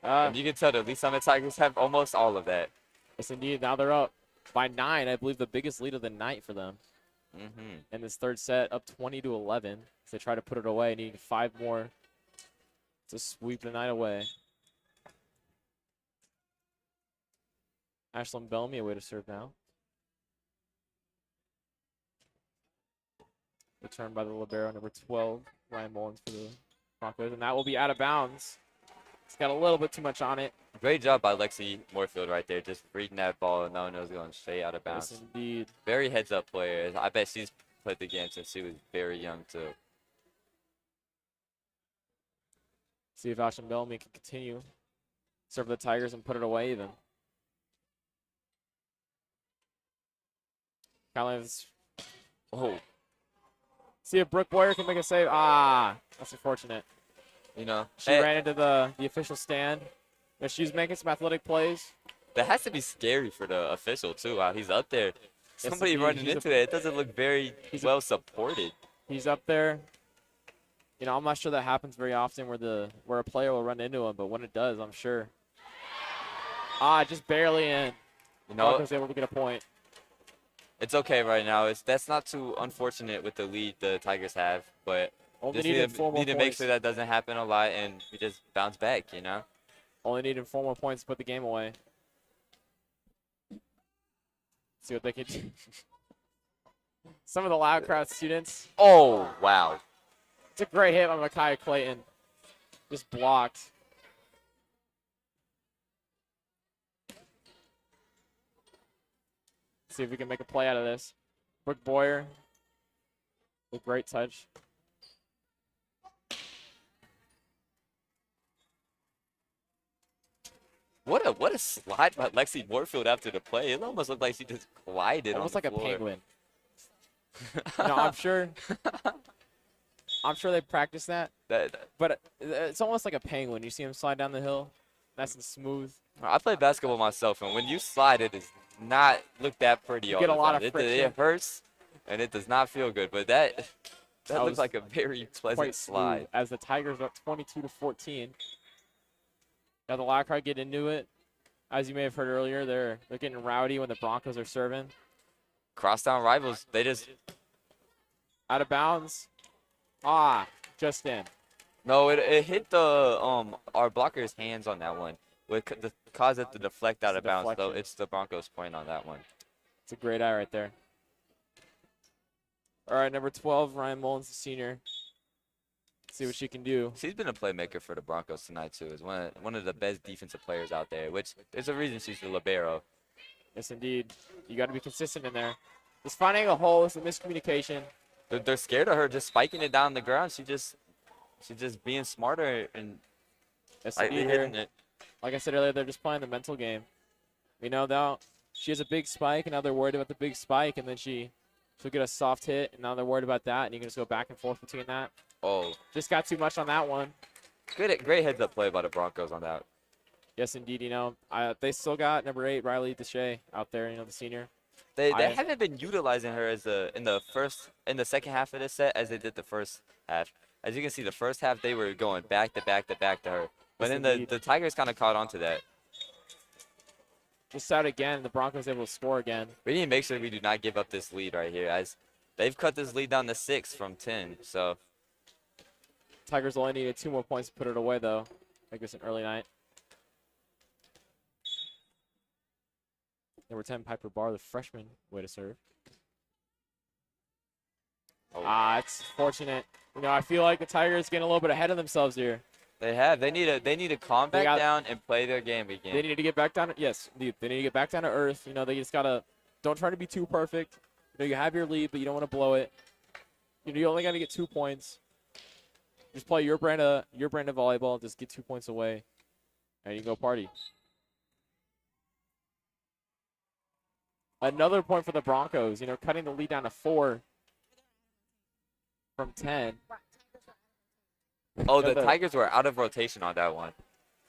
and you can tell the Lee Summit Tigers have almost all of that. Yes, indeed. Now they're up by 9. I believe the biggest lead of the night for them in this third set, up 20-11. As they try to put it away, needing 5 more to sweep the night away. Ashlyn Bellamy away to serve now. Returned by the libero, number 12, Ryan Mullins for the Broncos, and that will be out of bounds. It's got a little bit too much on it. Great job by Lexi Moorfield right there, just reading that ball and knowing it was going straight out of bounds. Yes, indeed. Very heads-up player. I bet she's played the game since she was very young, too. See if Ashlyn Bellamy can continue. Serve the Tigers and put it away even. Collins. Oh, See if Brooke Boyer can make a save. Ah, that's unfortunate. you know. She ran into the official stand. But she's making some athletic plays. That has to be scary for the official, too. Wow, he's up there. Somebody indeed. running into that. It doesn't look very well supported. He's up there. You know, I'm not sure that happens very often where a player will run into him, but when it does, I'm sure. Ah, just barely in. You know, Broncos able to get a point. it's okay right now. That's not too unfortunate with the lead the Tigers have, but Only just needed 4 more need to make points. sure that doesn't happen a lot, and we just bounce back, you know? Only needed 4 more points to put the game away. See what they can do. Some of the loud crowd students. Oh, wow. It's a great hit by Micaiah Clayton. Just blocked. See if we can make a play out of this. Brooke Boyer with great touch. What a slide by Lexi Warfield after the play. It almost looked like she just glided Almost on like the floor. a penguin. I'm sure they practice that. But it's almost like a penguin. You see him slide down the hill, nice and smooth. I play basketball myself, and when you slide, it does not look that pretty. You all get a the lot time. of friction. It hurts, and it does not feel good. But that looks was like a very pleasant Quite slide. smooth as the Tigers are up 22-14. Now the Lockhart get into it. As you may have heard earlier, they're getting rowdy when the Broncos are serving. Crosstown rivals, they just Out of bounds. Just in. no. It hit the our blocker's hands on that one. Would cause it to deflect out It's a of bounds. So deflection. it's the Broncos' point on that one. It's a great eye right there. All right, number 12, Ryan Mullins, the senior. See what she can do. She's been a playmaker for the Broncos tonight too. Is one of the best defensive players out there. Which there's a reason she's the libero. Yes, indeed. You got to be consistent in there. Just finding a hole is a miscommunication. They're scared of her just spiking it down the ground. She's just being smarter and Yes, lightly indeed. hitting it. Like I said earlier, they're just playing the mental game. You know, now she has a big spike, and now they're worried about the big spike, and then she'll get a soft hit, and now they're worried about that, and you can just go back and forth between that. Oh, Just got too much on that one. great heads up play by the Broncos on that. Yes, indeed. You know, they still got number 8, Riley Deshay, out there. You know, the senior. They I- haven't been utilizing her as in the second half of this set as they did the first half. As you can see, the first half they were going back to back to back to her, but Yes, then indeed. the Tigers kind of caught on to that. Just out again. The Broncos able to score again. We need to make sure we do not give up this lead right here, as they've cut this lead down to 6 from 10. So Tigers only needed 2 more points to put it away, though. I guess an early night. Number 10, Piper Barr, the freshman, way to serve. It's fortunate. You know, I feel like the Tigers getting a little bit ahead of themselves here. they need to calm They back got- down and play their game again. They need to get back down. Yes, indeed. They need to get back down to earth. You know, they just gotta. Don't try to be too perfect. You know, you have your lead, but you don't want to blow it. You know, you only got to get 2 points. Just play your brand of volleyball. Just get 2 points away, and you can go party. Another point for the Broncos. You know, cutting the lead down to 4 from 10. Oh, Yeah, the the- Tigers were out of rotation on that one.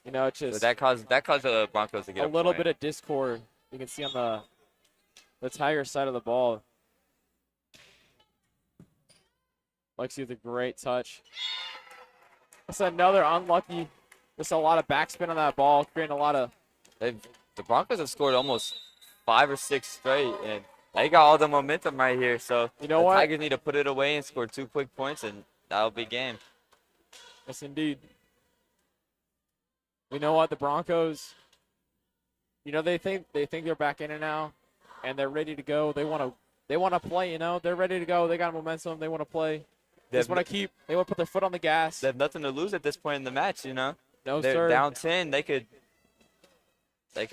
You know, it's So just that caused the Broncos to get a little point. bit of discord. You can see on the Tigers side of the ball. Lexi with a great touch. That's another unlucky. Just a lot of backspin on that ball, creating a lot of. The Broncos have scored almost 5 or 6 straight, and they got all the momentum right here. So You know the what? Tigers need to put it away and score 2 quick points, and that'll be game. Yes, indeed. You know what? The Broncos. You know they think they're back in it now, and they're ready to go. They want to play. You know they're ready to go. They got momentum. They want to play. They They want to They want to put their foot on the gas. have nothing to lose at this point in the match, you know. No, They're sir. down 10. They could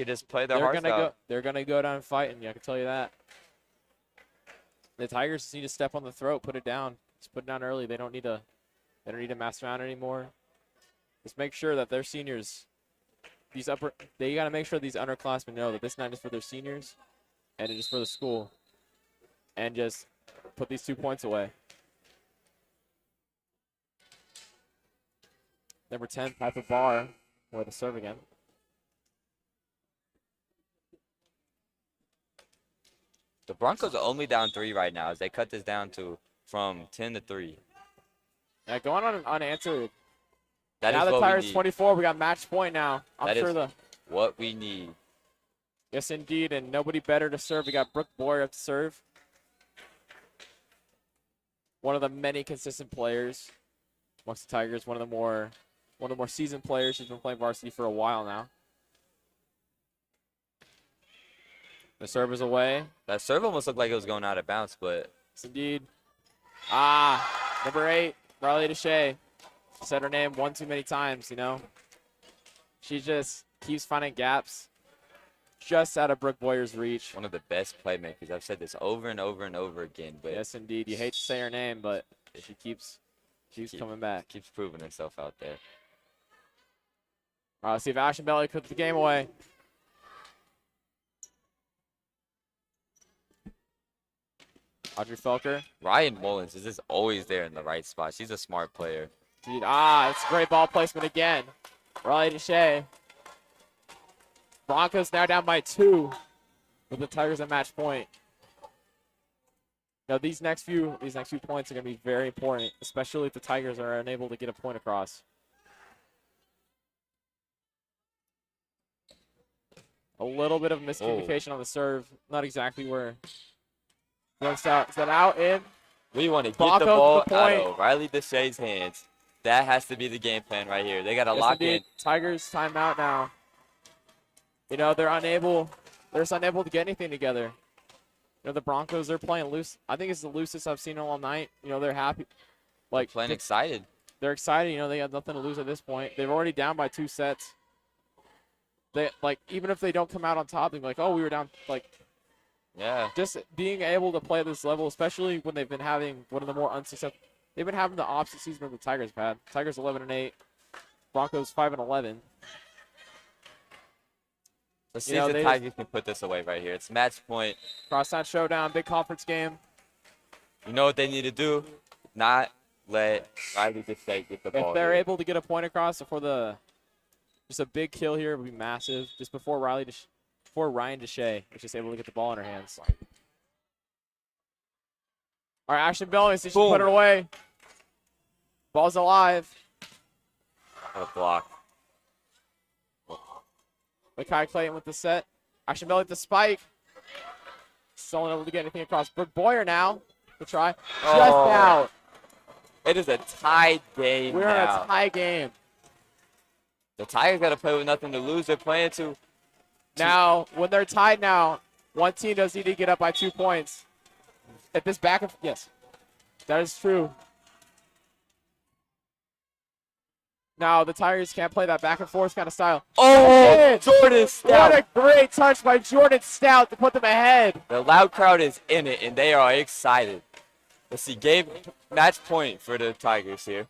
just play their They're hearts gonna out. go. They're gonna go down fighting. I can tell you that. The Tigers just need to step on the throat, put it down. Just put it down early. They don't need to mess around anymore. Just make sure that their seniors, they got to make sure these underclassmen know that this night is for their seniors, and it is for the school. And just put these 2 points away. Number 10, Piper Barr, way to serve again. The Broncos are only down 3 right now as they cut this down from 10 to 3. Yeah, going on unanswered. That Now is the what Tigers we need. 24. We got match point now. I'm That sure is- the. What we need. Yes, indeed, and nobody better to serve. We got Brooke Boyer up to serve. One of the many consistent players amongst the Tigers. One of the more seasoned players. She's been playing varsity for a while now. The serve is away. That serve almost looked like it was going out of bounds, but Yes, indeed. Number 8, Riley Deshay said her name one too many times, you know. She just keeps finding gaps just out of Brooke Boyer's reach. One of the best playmakers. I've said this over and over and over again. But Yes, indeed. You hate to say her name, but she keeps coming back. Keeps proving herself out there. All right, let's see if Ashton Belly puts the game away. Audrey Felker. Ryan Mullins is just always there in the right spot. She's a smart player. Indeed. It's great ball placement again. Riley Deshay. Broncos now down by 2 with the Tigers at match point. Now these next few points are going to be very important, especially if the Tigers are unable to get a point across. A little bit of miscommunication on the serve. Not exactly where. Is that out in? We want to get Broncos the ball with the out point. of Riley Deshay's hands. That has to be the game plan right here. They got to lock in. Tigers timeout now. You know, they're just unable to get anything together. You know, the Broncos, they're playing loose. I think it's the loosest I've seen all night. You know, they're happy. Like, Playing excited. They're excited. You know, they have nothing to lose at this point. They're already down by 2 sets. They, like, even if they don't come out on top, they're like, oh, we were down. Like, Yeah. just being able to play at this level, especially when they've been having one of the more unsuccessful. They've been having the opposite season that the Tigers have had. Tigers 11-8, Broncos 5-11. Let's see if the Tigers can put this away right here. It's match point. Crosstown showdown, big conference game. You know what they need to do? Not let Riley Deshay get the ball. If they're here. able to get a point across before just a big kill here would be massive. Just before Ryan Deshay is just able to get the ball in her hands. All right, Ashton Bellamy, see if she can put it away. Ball's alive. What a block. Makai Clayton with the set. Ashton Bellamy with the spike. Still unable to get anything across. Brooke Boyer now to try. Just out. It is a tied game We're in now. a tie game. The Tigers got to play with nothing to lose. They're playing to. Now, when they're tied now, one team does need to get up by 2 points. If this back and yes, that is true. Now the Tigers can't play that back and forth kind of style. Oh, Jordan Stout. What a great touch by Jordan Stout to put them ahead. The loud crowd is in it, and they are excited. Let's see, match point for the Tigers here.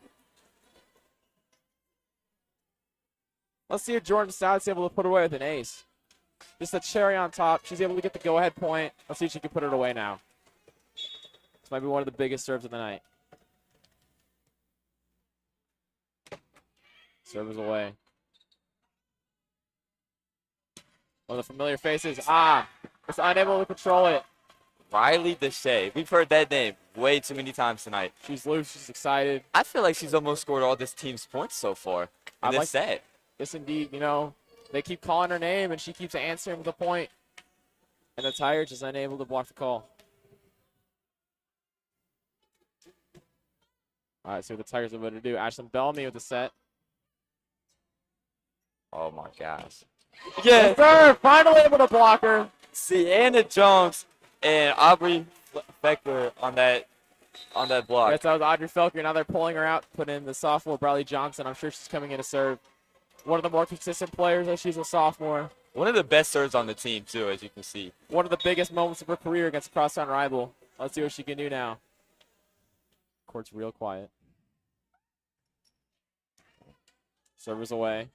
Let's see if Jordan Stout's able to put it away with an ace. Just a cherry on top. She's able to get the go-ahead point. Let's see if she can put it away now. This might be one of the biggest serves of the night. Serve is away. One of the familiar faces. It's unable to control it. Riley Deshay. We've heard that name way too many times tonight. She's loose. She's excited. I feel like she's almost scored all this team's points so far in this set. Yes, indeed. You know, they keep calling her name, and she keeps answering with a point. And the Tigers is unable to block the call. All right, so what the Tigers are going to do. Ashlyn Bellamy with the set. Oh, my gosh. Yes, sir. Finally able to block her. Sienna Jones and Aubrey Beckler on that block. Yes, that was Audrey Felker. Now they're pulling her out, putting in the sophomore, Bradley Johnson. I'm sure she's coming in to serve. One of the more consistent players as she's a sophomore. One of the best serves on the team, too, as you can see. One of the biggest moments of her career against a crosstown rival. Let's see what she can do now. Court's real quiet. Servers away.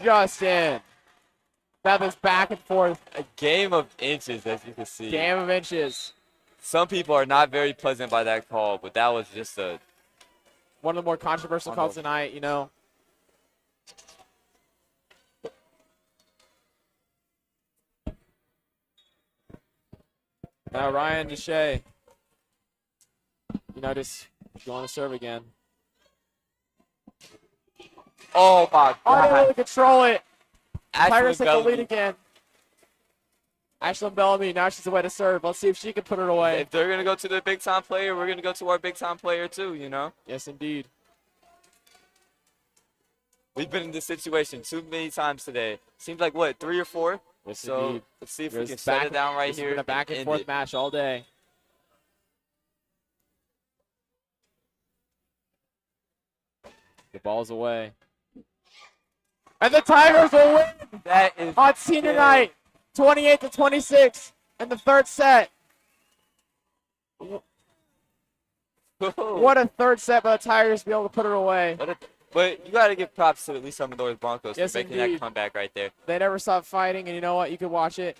Just in. That is back and forth. A game of inches, as you can see. Game of inches. Some people are not very pleasant by that call, but that was just one of the more controversial calls tonight, you know. Now Ryan Deshay. You know, just going to serve again. Oh, my God. Unable to control it. Tigers take the Bellamy. lead again. Ashlyn Bellamy, now she's away to serve. Let's see if she can put it away. If they're going to go to the big-time player, we're going to go to our big-time player, too, you know? Yes, indeed. We've been in this situation too many times today. Seems like, what, 3 or 4? Yes, so indeed. let's see if we can shut it down right here. It's been a back and forth match all day. The ball's away. And the Tigers will win That is on senior night, 28-26 in the third set. What a third set by the Tigers to be able to put it away. But you got to give props to at least some of those Broncos Yes, for making indeed. that comeback right there. They never stopped fighting, and you know what? You could watch it.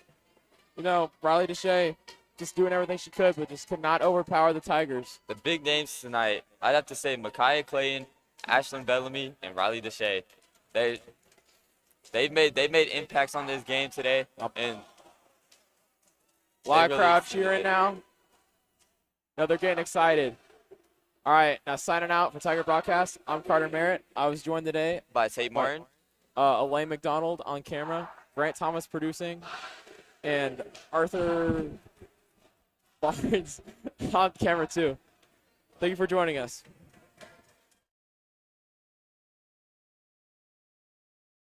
You know, Riley Deshay just doing everything she could, but just could not overpower the Tigers. The big names tonight, I'd have to say Micaiah Clayton, Ashlyn Bellamy, and Riley Deshay. They made impacts on this game today, and A lot of really crowd exceeded cheering it. now. No, they're getting excited. All right, now signing out for Tiger Broadcast, I'm Carter Merritt. I was joined today by Tate Martin. Elaine McDonald on camera, Grant Thomas producing, and Arthur Barnes on camera too. Thank you for joining us.